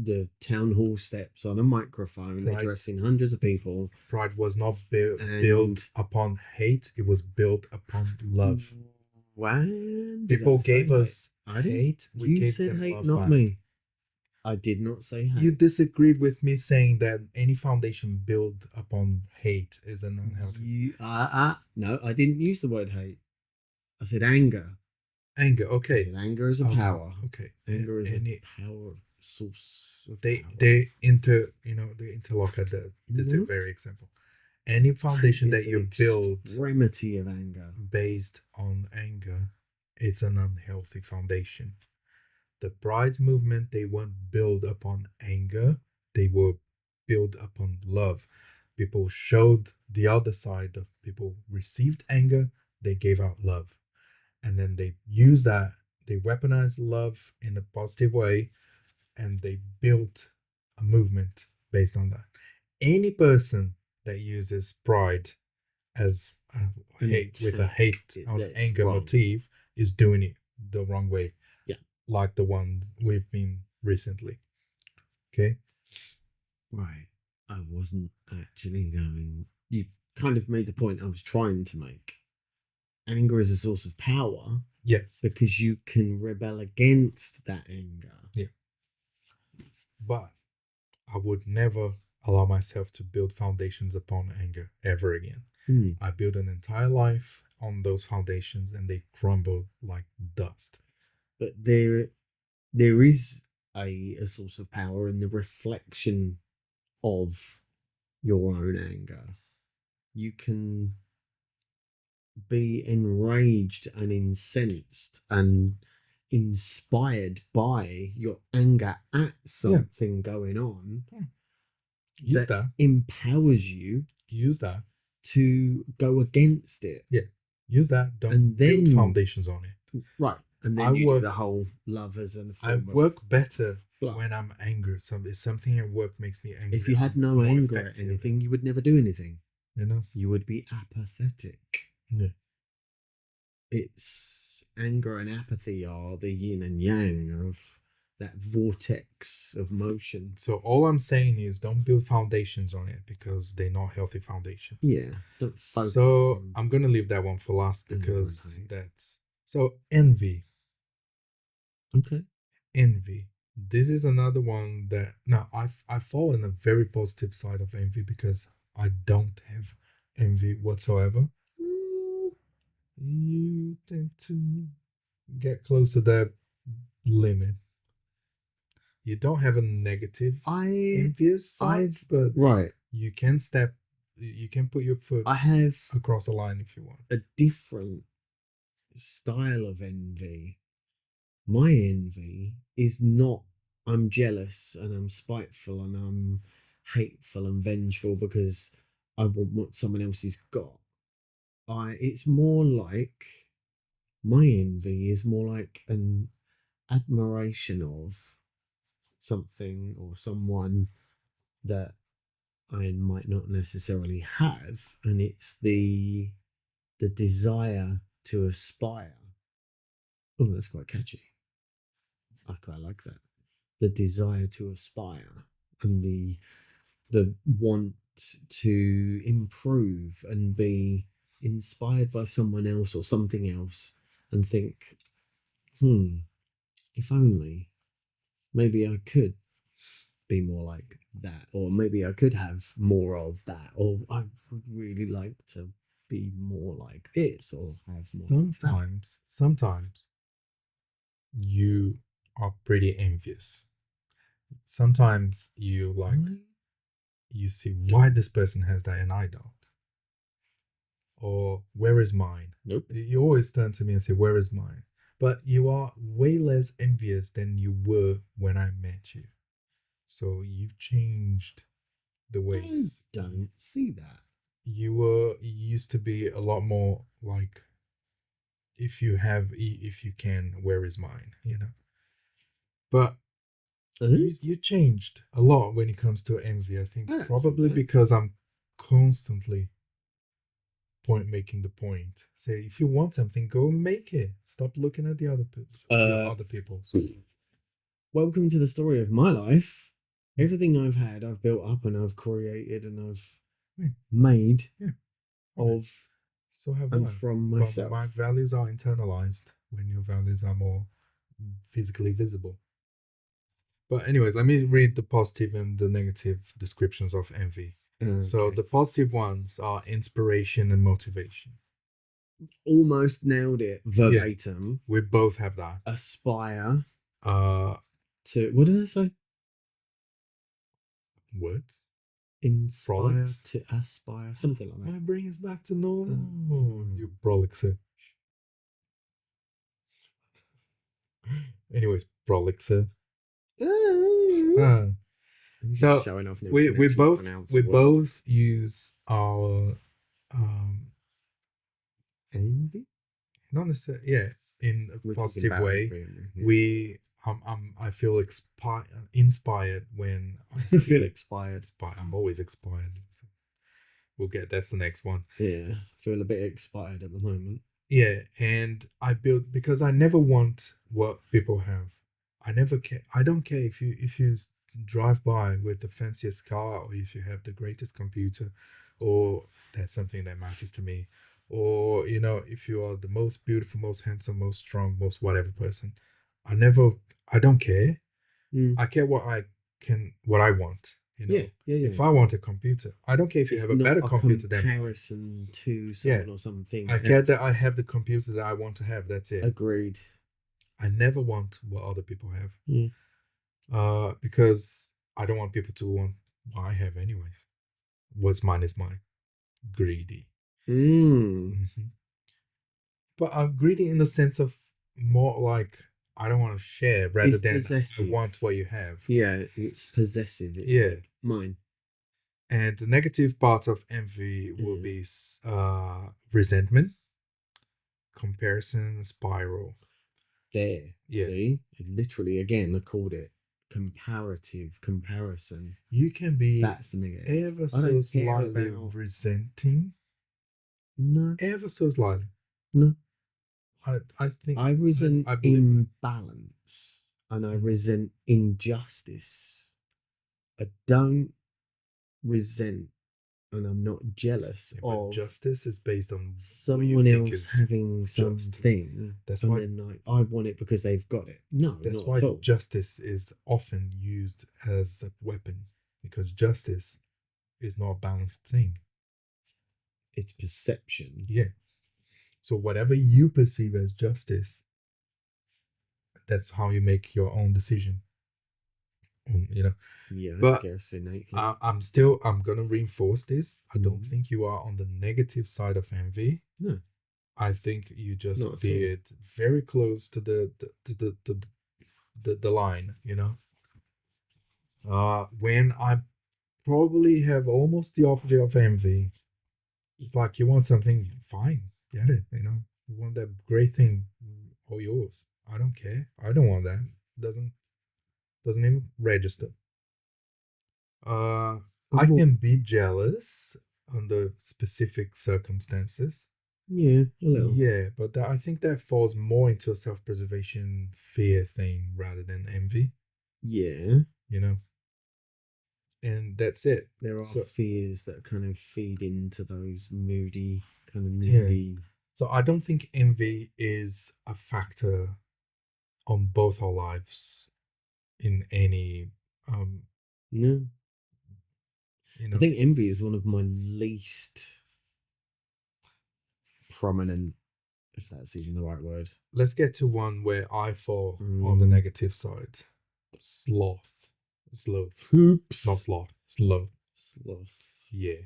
the town hall steps on a microphone, addressing hundreds of people. Pride was not built upon hate. It was built upon love. When people gave us hate. You said hate, not me. I did not say hate. You disagreed with me saying that any foundation built upon hate is an unhealthy. No, I didn't use the word hate. I said anger. Anger, okay. I said anger is a power. Okay. Anger is a power source of they power. they interlock at that. This is a very example. Any foundation that you build extremity of anger based on anger, it's an unhealthy foundation. The Pride movement, they weren't built upon anger, they were built upon love. People showed the other side of people received anger, they gave out love. And then they used that, they weaponized love in a positive way, and they built a movement based on that. Any person that uses pride as hate with a hate on anger motive is doing it the wrong way. Yeah. Like the ones we've been recently. Okay? Right. I wasn't actually going. You kind of made the point I was trying to make. Anger is a source of power. Yes. Because you can rebel against that anger. Yeah. But I would never allow myself to build foundations upon anger ever again. I built an entire life on those foundations and they crumbled like dust. But there is a source of power in the reflection of your own anger. You can be enraged and incensed and inspired by your anger at something going on. Use that. Empowers you. Use that. To go against it. Yeah. Use that. Don't build foundations on it. Right. And then you do the whole lovers and I work better when I'm angry. Something at work makes me angry. If you had no anger at anything, you would never do anything. You know? You would be apathetic. Yeah. It's anger and apathy are the yin and yang of that vortex of motion. So all I'm saying is don't build foundations on it because they're not healthy foundations. Yeah. Don't focus. So I'm going to leave that one for last because that's... So envy. Okay. Envy. This is another one that... Now, I fall on the very positive side of envy because I don't have envy whatsoever. You tend to get close to that limit. You don't have a negative envious side, but you can put your foot across the line if you want. A different style of envy. My envy is not I'm jealous and I'm spiteful and I'm hateful and vengeful because I want what someone else has got. It's more like my envy is more like an admiration of something or someone that I might not necessarily have, and it's the desire to aspire. Oh, that's quite catchy. I quite like that. The desire to aspire and the want to improve and be inspired by someone else or something else and think, if only maybe I could be more like that, or maybe I could have more of that, or I would really like to be more like this or have more. Sometimes you are pretty envious. Sometimes you you see why this person has that and I don't. Or where is mine? Nope. You always turn to me and say, where is mine? But you are way less envious than you were when I met you. So you've changed the ways. I don't see that. You used to be a lot more like, if you can, where is mine? You know. But you changed a lot when it comes to envy. I think probably because I'm constantly making the point. Say, if you want something, go make it. Stop looking at the other people. Welcome to the story of my life. Everything I've had, I've built up and I've created and I've made of. So have and from myself. But my values are internalized when your values are more physically visible. But anyways, let me read the positive and the negative descriptions of envy. Okay. So the positive ones are inspiration and motivation. Almost nailed it verbatim. Yeah, we both have that. Aspire. To what did I say? Words. Inspire Prolix? to aspire, something like that. My brain is back to normal. You prolixer. Anyways, prolixer. So showing off we both use our envy, not necessarily in a positive way. I feel inspired when I feel expired. I'm always expired. So we'll get that's the next one. Yeah, I feel a bit expired at the moment. Yeah, and I build because I never want what people have. I never care. I don't care if you drive by with the fanciest car or if you have the greatest computer, or that's something that matters to me, or if you are the most beautiful, most handsome, most strong, most whatever person. I don't care. I care what I want. Yeah. If I want a computer, I don't care if you have a better computer than comparison to someone or something. I care that I have the computer that I want to have. That's it. Agreed. I never want what other people have. Because I don't want people to want what I have anyways. What's mine is mine. Greedy. Mm-hmm. But I'm greedy in the sense of more like I don't want to share rather than possessive. I want what you have. Yeah, it's possessive. It's like mine. And the negative part of envy will be resentment, comparison, spiral. There, see, literally again, I called it comparative comparison. You can be that's the negative. Ever so slightly resenting. No. Ever so slightly. No. I think I resent imbalance and I resent injustice. I don't resent and I'm not jealous of justice is based on someone else having something. That's and why then like I want it because they've got it. No, that's why justice is often used as a weapon, because justice is not a balanced thing. It's perception. Yeah. So whatever you perceive as justice, that's how you make your own decision. Yeah, but I guess innately. I'm gonna reinforce this. I don't think you are on the negative side of envy. No, I think you just veered very close to the line. When I probably have almost the opposite of envy. It's like you want something, fine, get it. You want that great thing, all yours. I don't care. I don't want that. Doesn't even register. I can be jealous under specific circumstances. Yeah, a little. Yeah, but I think that falls more into a self-preservation fear thing rather than envy. Yeah. And that's it. There are fears that kind of feed into those moody, kind of needy. Yeah. So I don't think envy is a factor on both our lives in any no. I think envy is one of my least prominent, if that's even the right word. Let's get to one where I fall on the negative side. Sloth. Oops. Not sloth. Sloth. Yeah.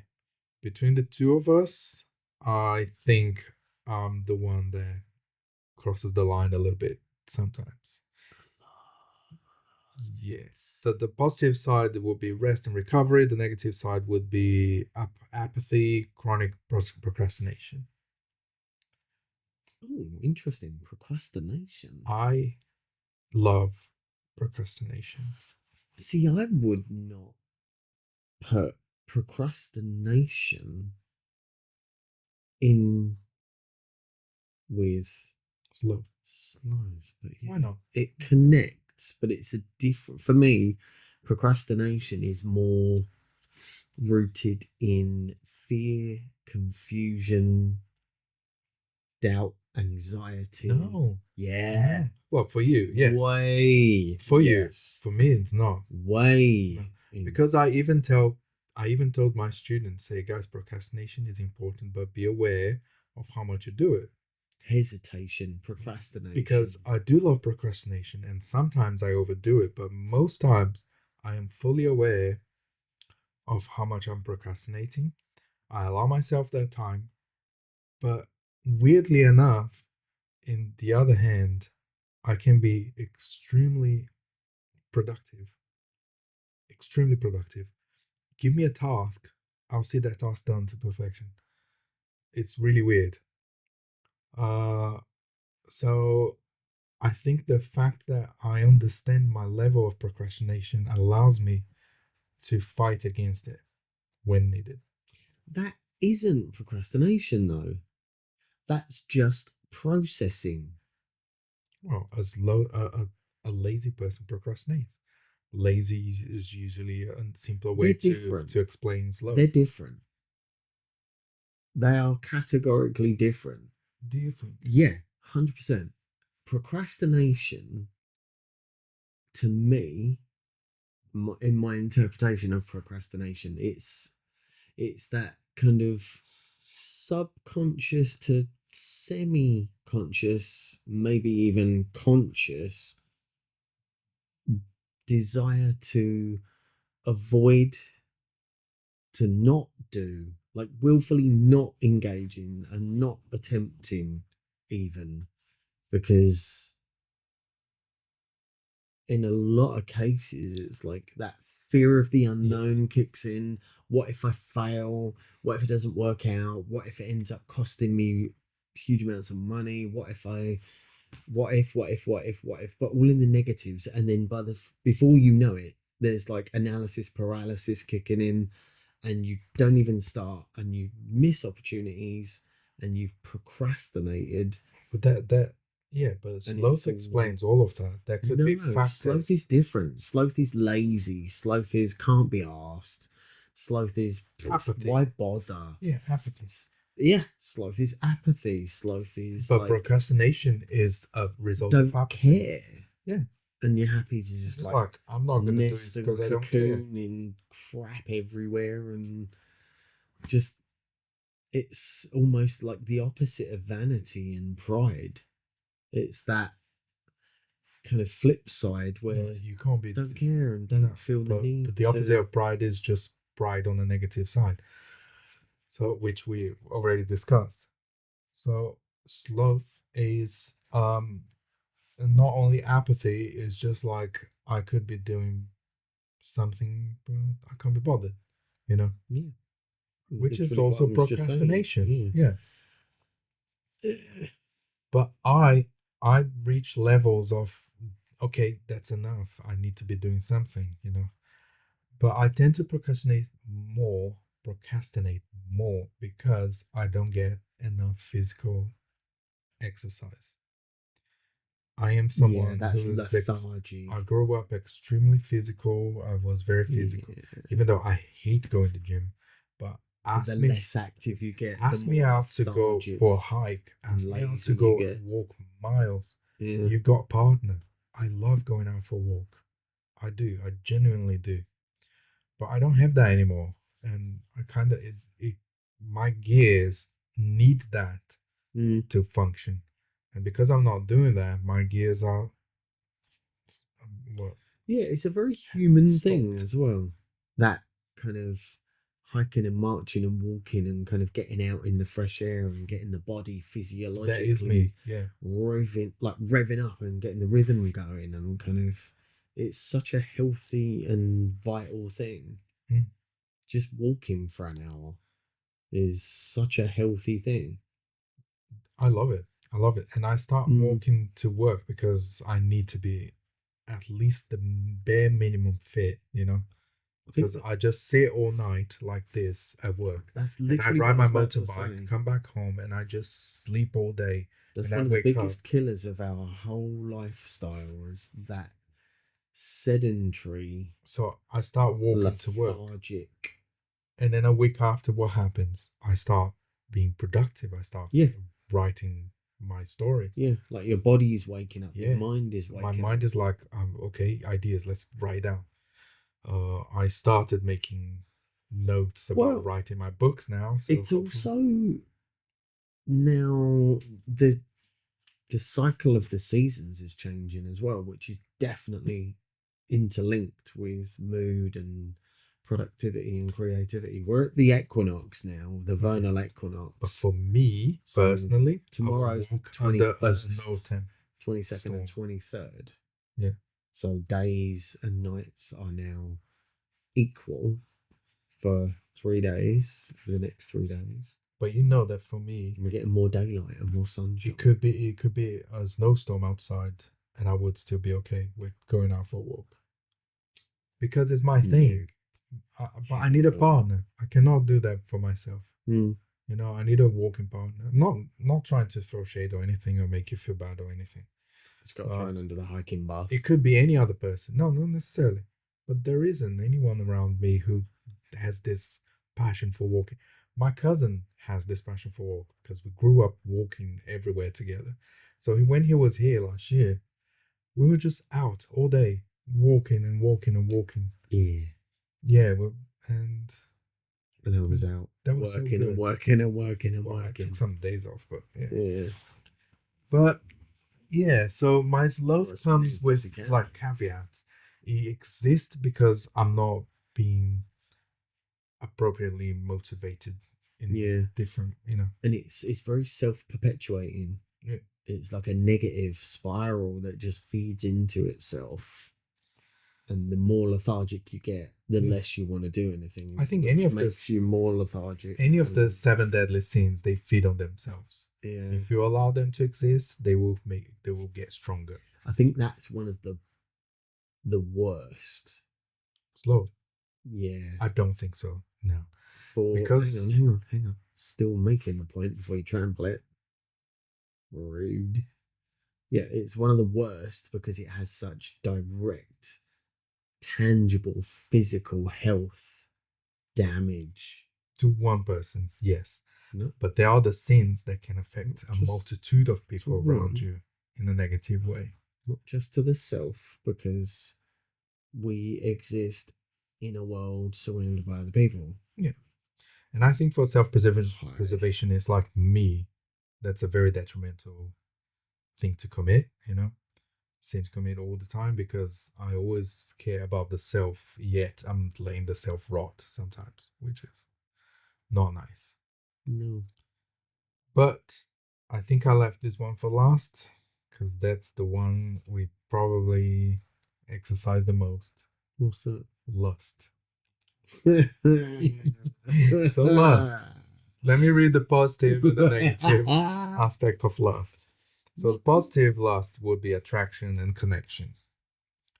Between the two of us, I think I'm the one that crosses the line a little bit sometimes. Yes. The positive side would be rest and recovery. The negative side would be apathy, chronic procrastination. Oh, interesting. Procrastination. I love procrastination. See, I would not put procrastination in with sloth. But yeah, why not? It connects, but it's a different. For me, procrastination is more rooted in fear, confusion, doubt, anxiety. No. Yeah. No. Well, for you, yes. Way. For you. For me, it's not. Way. No. Because I even told my students, say, guys, procrastination is important, but be aware of how much you do it. Hesitation, procrastination. Because I do love procrastination, and sometimes I overdo it, but most times I am fully aware of how much I'm procrastinating. I allow myself that time, but weirdly enough, in the other hand, I can be extremely productive. Give me a task, I'll see that task done to perfection. It's really weird. So I think the fact that I understand my level of procrastination allows me to fight against it when needed. That isn't procrastination, though. That's just processing. Well, a lazy person procrastinates. Lazy is usually a simpler way to explain slow. They're different. They are categorically different. Do you think? Yeah, 100%. Procrastination, to me, in my interpretation of procrastination, it's that kind of subconscious to semi-conscious, maybe even conscious desire to avoid, to not do, like willfully not engaging and not attempting even, because in a lot of cases it's like that fear of the unknown kicks in. What if I fail? What if it doesn't work out? What if it ends up costing me huge amounts of money? What if, but all in the negatives. And then before you know it, there's like analysis paralysis kicking in, and you don't even start, and you miss opportunities, and you've procrastinated. But but sloth explains all of that. There could be factors. Sloth is different. Sloth is lazy. Sloth is can't be asked. Sloth is apathy. Why bother? Yeah, apathy. Yeah, sloth is apathy. Sloth is. But procrastination is a result of apathy. Don't care. Yeah. And you're happy to just like I'm not going to do it because I don't care. In crap everywhere, and just it's almost like the opposite of vanity and pride. It's that kind of flip side where you can't be don't care and don't feel the need. But the opposite of pride is just pride on the negative side. So which we already discussed. So sloth is not only apathy, it's just like I could be doing something but I can't be bothered, Yeah. Which is also procrastination. Yeah. But I reach levels of okay, that's enough. I need to be doing something, But I tend to procrastinate more because I don't get enough physical exercise. I am someone who is lethargy. I grew up extremely physical. I was very physical, even though I hate going to the gym. But less active you get, ask me out to go for a hike. Ask me out to go walk miles. Yeah. You got a partner. I love going out for a walk. I do. I genuinely do. But I don't have that anymore, and I kind of my gears need that to function. And because I'm not doing that, my gears are Yeah, it's a very human thing as well. That kind of hiking and marching and walking and kind of getting out in the fresh air and getting the body physiologically. That is me, yeah. Revving up and getting the rhythm going, and kind of it's such a healthy and vital thing. Just walking for an hour is such a healthy thing. I love it. And I start walking to work because I need to be at least the bare minimum fit, Because I just sit all night like this at work. That's literally and I ride my motorbike, come back home, and I just sleep all day. That's one of the biggest killers of our whole lifestyle, is that sedentary. So I start walking to work. And then a week after, what happens? I start being productive. I start writing my stories. Yeah, like your body is waking up. Your mind is waking up. My mind is like, okay, ideas, let's write down. I started making notes about writing my books now. So it's also now the cycle of the seasons is changing as well, which is definitely interlinked with mood and productivity and creativity. We're at the equinox now, the vernal equinox. But for me personally, tomorrow's 21st, 22nd and 23rd. Yeah. So days and nights are now equal for 3 days, for the next 3 days. But you know that for me, we're getting more daylight and more sunshine. It could be a snowstorm outside, and I would still be okay with going out for a walk. Because it's my thing. But I need a partner. I cannot do that for myself. I need a walking partner. Not trying to throw shade or anything or make you feel bad or anything. It's got thrown under the hiking bus. It could be any other person. No, not necessarily. But there isn't anyone around me who has this passion for walking. My cousin has this passion for walk because we grew up walking everywhere together. So when he was here last year, we were just out all day, walking and walking and walking. Yeah. Yeah, and I was out. That was working so and working and working and working. I took some days off, but yeah. But yeah, so my sloth comes with like caveats. It exists because I'm not being appropriately motivated in different, And it's very self-perpetuating. Yeah. It's like a negative spiral that just feeds into itself. And the more lethargic you get, the less you want to do anything. I think makes you more lethargic. Any of the 7 deadly sins, they feed on themselves. Yeah. If you allow them to exist, they will get stronger. I think that's one of the worst. Sloth. Yeah. I don't think so. No. Because hang on. Still making the point before you trample it. Rude. Yeah, it's one of the worst because it has such direct, tangible physical health damage. To one person, yes. No. But there are the sins that can affect a multitude of people around you in a negative way. Not just to the self, because we exist in a world surrounded by other people. Yeah. And I think for self-preservation is like me, that's a very detrimental thing to commit, sin to commit all the time, because I always care about the self, yet I'm letting the self rot sometimes, which is not nice. No. But I think I left this one for last, because that's the one we probably exercise the most. What's that? Lust. So lust. Let me read the positive and the negative aspect of lust. So the positive lust would be attraction and connection.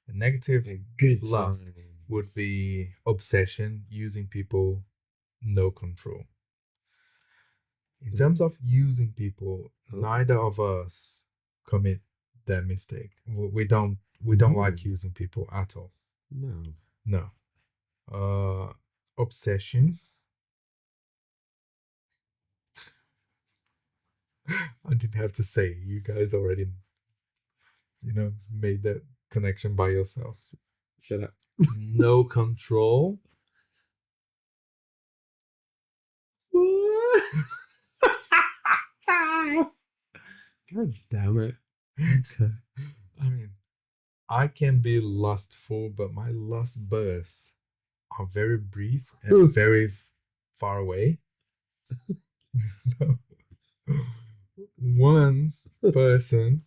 The negative lust would be obsession, using people, no control. In terms of using people, neither of us commit that mistake. We don't like using people at all. No. Obsession. I didn't have to say. You guys already, made that connection by yourselves. Shut up. No control. God damn it. I mean, I can be lustful, but my lust bursts are very brief and very far away. One person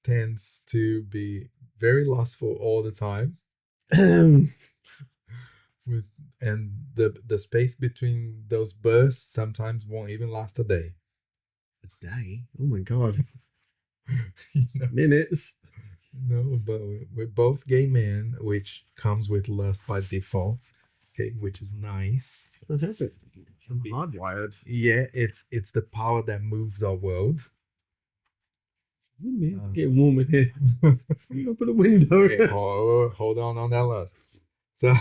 tends to be very lustful all the time. And the space between those bursts sometimes won't even last a day. A day? Oh my god. Minutes. No, but we're both gay men, which comes with lust by default. Okay, which is nice. I'm hardwired. Yeah, it's the power that moves our world. It's getting warm in here. Open the window. Okay, hold on that lust. So,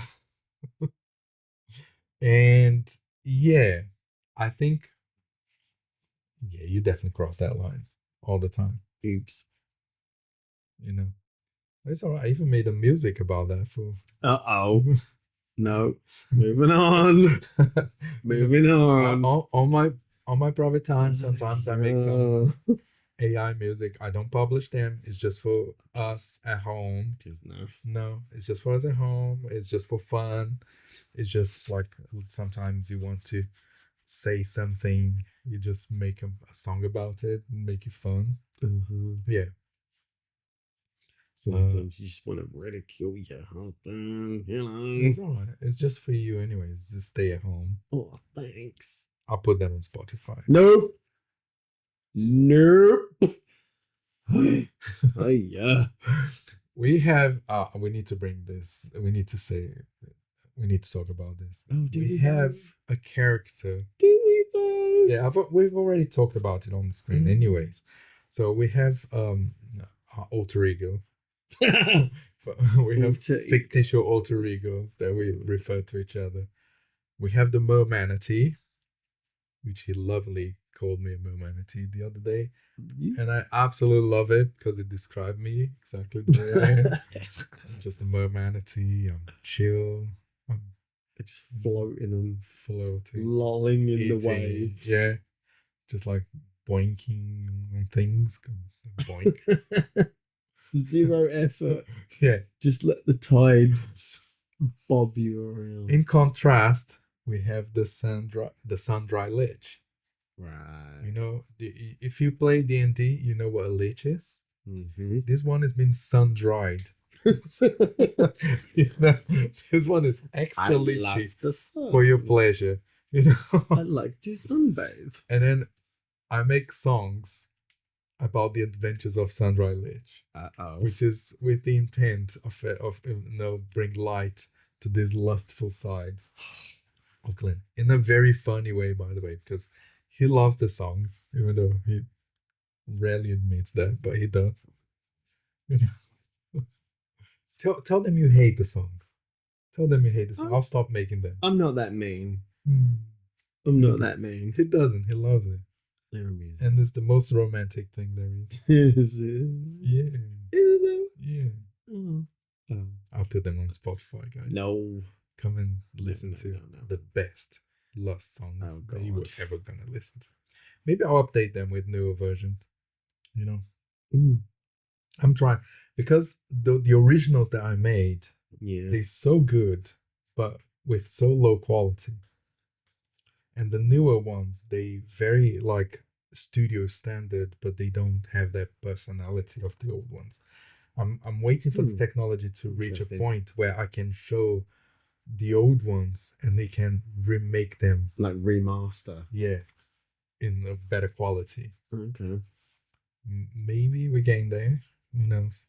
and yeah, I think, you definitely cross that line all the time. Oops. It's all right. I even made a music about that for. No. Moving on. Moving on. On my private time, sometimes I make some AI music. I don't publish them. It's just for us at home. No, it's just for us at home. It's just for fun. It's just like sometimes you want to say something, you just make a song about it and make it fun. Yeah. Sometimes you just want to ridicule your husband, It's alright. It's just for you anyways. Just stay at home. Oh, thanks. I'll put them on Spotify. Nope. Oh yeah. We have we need to bring this. We need to talk about this. We have a character. Do we though? Yeah, we've already talked about it on the screen anyways. So we have our alter egos. We have fictitious alter egos that we refer to each other. We have the mermanatee, which he lovely called me a mermanatee the other day. And I absolutely love it because it described me exactly the way I am. I'm just a mermanatee. I'm chill. I'm just floating and lolling in the waves. Yeah. Just like boinking on things. Boink. Zero effort. Yeah. Just let the tide bob you around. In contrast, we have the sun-dry lich. Right. If you play D&D, you know what a lich is? Mm-hmm. This one has been sun-dried. You know, this one is extra I lychee love the sun. for your pleasure. You know, I like to sunbathe. and then I make songs about the adventures of Sandra Lich, which is with the intent of bring light to this lustful side of Glen in a very funny way, by the way, because he loves the songs, even though he rarely admits that, but he does. You know, tell them you hate the song. Tell them you hate the song. I'll stop making them. I'm not that mean. Mm. I'm not that mean. He doesn't. He loves it. They're amazing. And it's the most romantic thing there is. Is it? Yeah. Is it? Yeah. Oh. I'll put them on Spotify, guys. No. Come and listen to the best lust songs that you were ever gonna listen to. Maybe I'll update them with newer versions. You know. I'm trying because the originals that I made, they're so good, but with so low quality. And the newer ones, they very like studio standard, but they don't have that personality of the old ones. I'm waiting for the technology to reach a point where I can show the old ones and they can remake them, like remaster. Yeah, in a better quality. Okay. Maybe we're getting there. Who knows?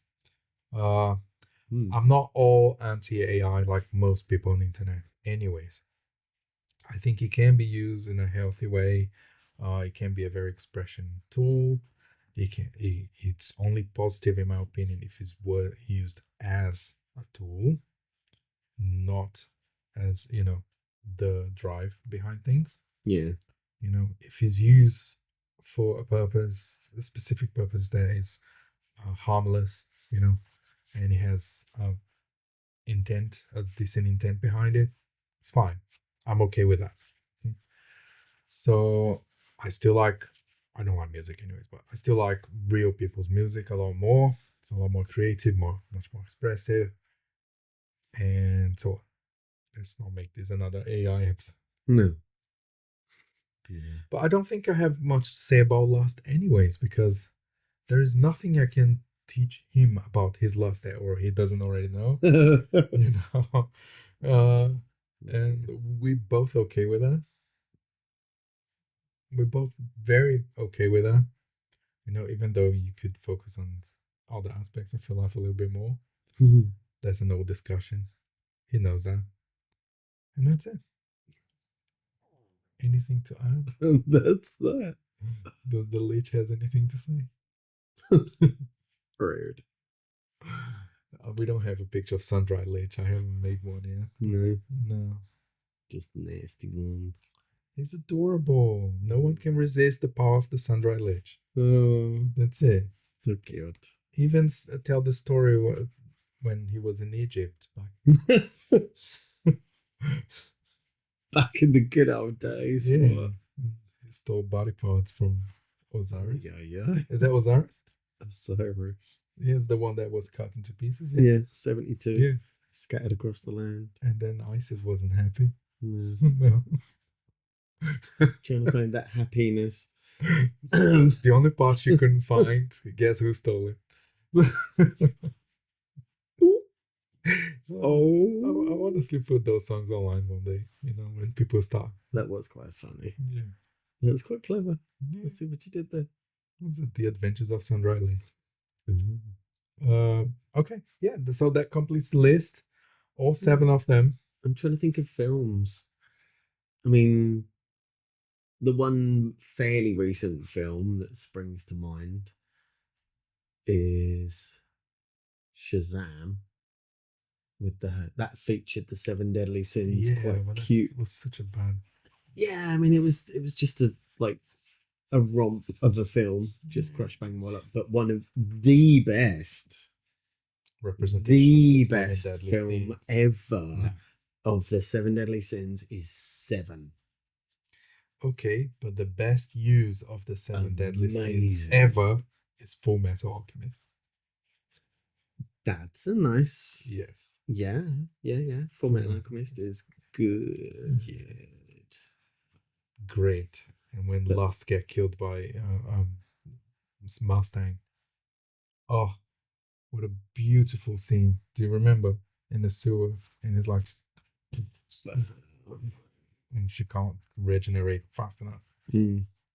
I'm not all anti-AI like most people on the internet. Anyways, I think it can be used in a healthy way. It can be a very expression tool. It's only positive in my opinion if it's used as a tool, not as the drive behind things. Yeah. If it's used for a specific purpose that is harmless, and it has intent, a decent intent behind it, it's fine. I'm okay with that. So I don't like music anyways, but I still like real people's music a lot more. It's a lot more creative, much more expressive. And so let's not make this another AI episode. No. Yeah. But I don't think I have much to say about lust anyways, because there is nothing I can teach him about his lust or he doesn't already know. And we both okay with that. We're both very okay with that. Even though you could focus on all the aspects of your life a little bit more. That's an old discussion. He knows that. And that's it. Anything to add? That's that. Does the leech has anything to say? Rude. We don't have a picture of sun-dried leech. I haven't made one yet. No. Just nasty ones. It's adorable. No one can resist the power of the sun-dried leech. Oh, that's it. So cute. Even tell the story when he was in Egypt. Back in the good old days. Yeah. He stole body parts from Osiris. Yeah. Is that Osiris? Osiris. He's the one that was cut into pieces. Yeah, 72. Yeah. Scattered across the land. And then Isis wasn't happy. No. Trying to find that happiness. It's the only part she couldn't find. Guess who stole it? I honestly put those songs online one day, when people start. That was quite funny. Yeah. That was quite clever. Yeah. Let's see what you did there. Was it The Adventures of Sandra Lee? Okay. Yeah. So that completes the list. All 7 of them. I'm trying to think of films. I mean, the one fairly recent film that springs to mind is Shazam. With that featured the 7 deadly sins. Yeah, quite cute. It was such a bad. Yeah, I mean it was just a romp of a film, just crash bang wallop, but one of the best representation, film ever of the 7 deadly sins is 7. Okay, but the best use of the 7 deadly sins ever is Full Metal Alchemist. That's a nice. Yes. Yeah. Full Metal Alchemist is good. Great. And when Lost get killed by Mustang. Oh, What a beautiful scene. Do you remember in the sewer? And it's like, and she can't regenerate fast enough.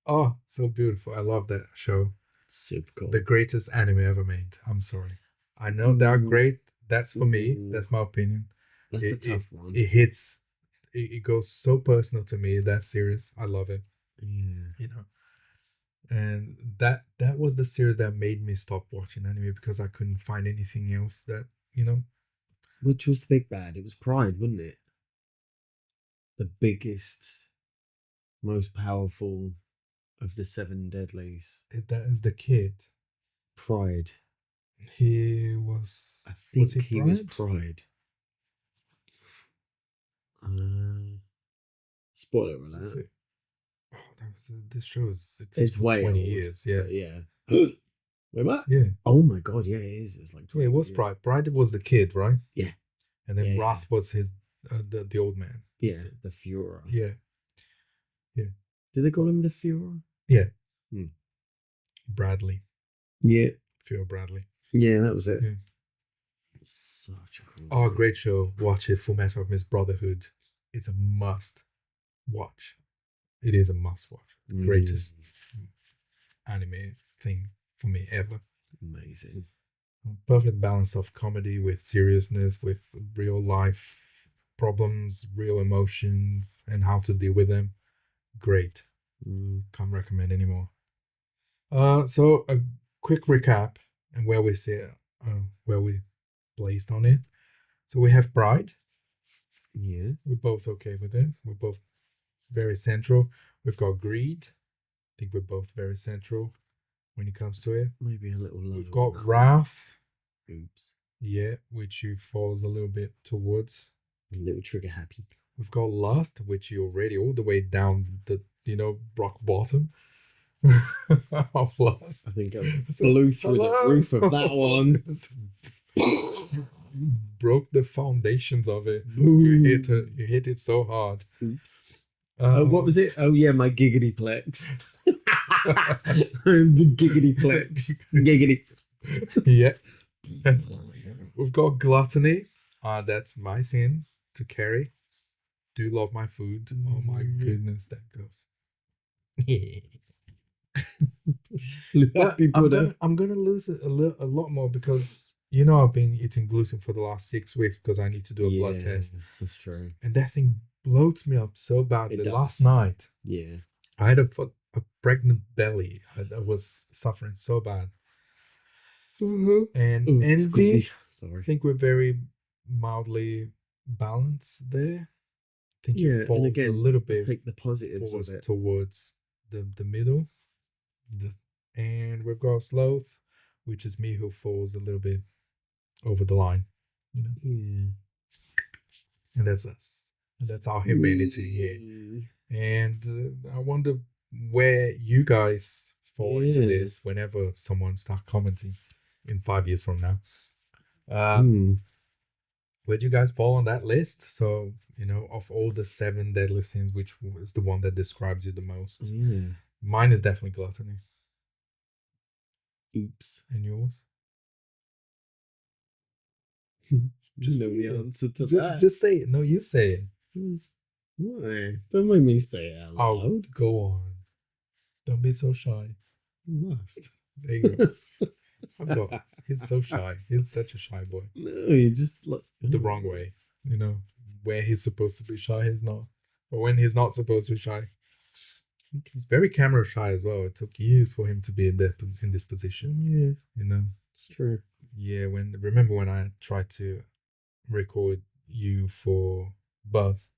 Oh, so beautiful. I love that show. Super cool. The greatest anime ever made. I'm sorry. I know they're great. That's for me. That's my opinion. That's a tough one. It hits. It goes so personal to me. That series. I love it. Yeah. You know. And that was the series that made me stop watching anime because I couldn't find anything else that, you know. Which was the big bad? It was Pride, wasn't it? The biggest, most powerful of the seven deadlies. That is the kid. Pride. He was. I think was he Pride? was Pride. Spoiler alert. Oh, this show is it's way 20 old, years. Yeah. Yeah. Wait, what? Yeah. Oh my god, yeah, it is. It's like 20 yeah, it was years. Pride. Pride was the kid, right? Yeah. And then Wrath was his the old man. Yeah, the Führer. Yeah. Yeah. Did they call him the Führer? Yeah. Bradley. Yeah. Führer Bradley. Yeah, that was it. Yeah. Such a cool. Oh, great show. Watch it. Full Metal Alchemist Brotherhood. It's a must watch. It is a must watch. The greatest anime thing for me ever. Amazing. Perfect balance of comedy with seriousness, with real life problems, real emotions, and how to deal with them. Great. Can't recommend anymore. So a quick recap and where we see where we placed on it. So we have Pride. Yeah. We're both okay with it. We're both very central. We've got Greed. I think we're both very central when it comes to it. Maybe a little low. We've got Wrath. Oops. Yeah, which you falls a little bit towards. A little trigger happy. We've got Lust, which you're already all the way down the, rock bottom of Lust. I think I blew through the roof of that one. Broke the foundations of it. You hit it so hard. Oops. What was it? Oh yeah, my giggity plex. The giggity plex. Giggity. Yeah. We've got Gluttony. That's my sin to carry. Do love my food. Oh my goodness, that goes. I'm gonna lose it a lot more because I've been eating gluten for the last 6 weeks because I need to do a blood test. That's true. And that thing bloats me up so badly. Last night, I had a pregnant belly. I was suffering so bad. And envy. Sorry. I think we're very mildly balanced there. I think it falls a little bit. Pick the positives of it towards the middle. And we've got Sloth, which is me, who falls a little bit over the line. Yeah. And that's us. And that's our humanity here. And I wonder where you guys fall into this whenever someone starts commenting in 5 years from now. Where do you guys fall on that list? So, of all the 7 deadly sins, which is the one that describes you the most? Yeah. Mine is definitely gluttony. Oops. And yours? Just know the answer to that. Just say it. No, you say it. Why? Don't make me say it out loud. Oh, go on. Don't be so shy. You must. There you go. He's so shy. He's such a shy boy. No, you just like the wrong way. Where he's supposed to be shy, he's not. Or when he's not supposed to be shy. He's very camera shy as well. It took years for him to be in this position. Yeah. It's true. Yeah, remember when I tried to record you for Buzz?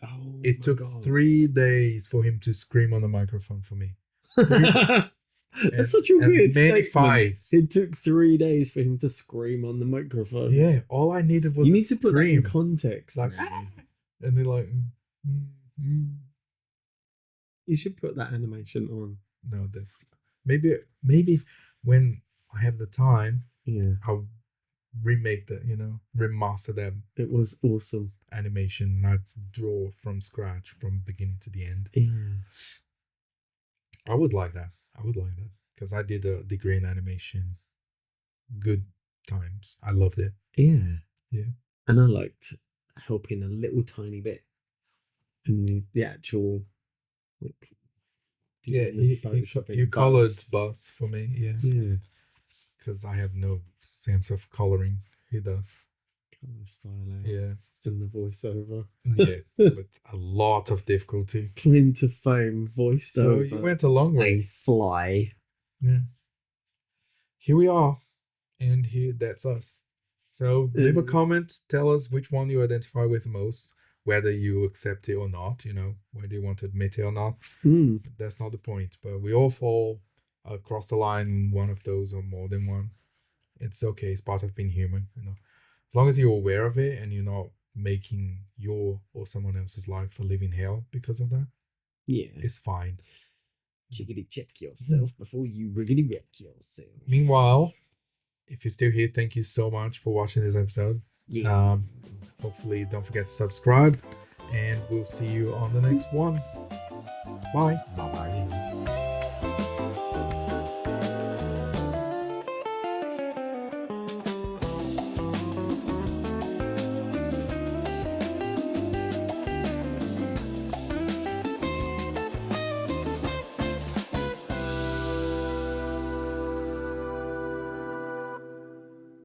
Oh, it took 3 days for him to scream on the microphone for me. That's such a weird statement. Fights. It took 3 days for him to scream on the microphone. Yeah, all I needed was you need to put that in context. Like, and they're like, You should put that animation on. No, this maybe when I have the time, I'll remake remaster them. It was awesome animation. I draw from scratch from beginning to the end. I would like that because I did a degree in animation good times. I loved it. Yeah. And I liked helping a little tiny bit in the actual, like, he colored bus for me. Yeah. Because I have no sense of coloring. He does. Color styling. Yeah. And the voiceover. Yeah, with a lot of difficulty. Claim to fame voiced so over. You went a long way. A fly. Yeah. Here we are. And here, that's us. So leave a comment. Tell us which one you identify with most. Whether you accept it or not. Whether you want to admit it or not. That's not the point. But we all fall across the line in one of those or more than one. It's okay. It's part of being human. As long as you're aware of it and you're not making your or someone else's life a living hell because of that, it's fine. Chickity check yourself before you riggedy wreck yourself. Meanwhile, if you're still here, thank you so much for watching this episode. Hopefully don't forget to subscribe, and we'll see you on the next one. Bye. Bye.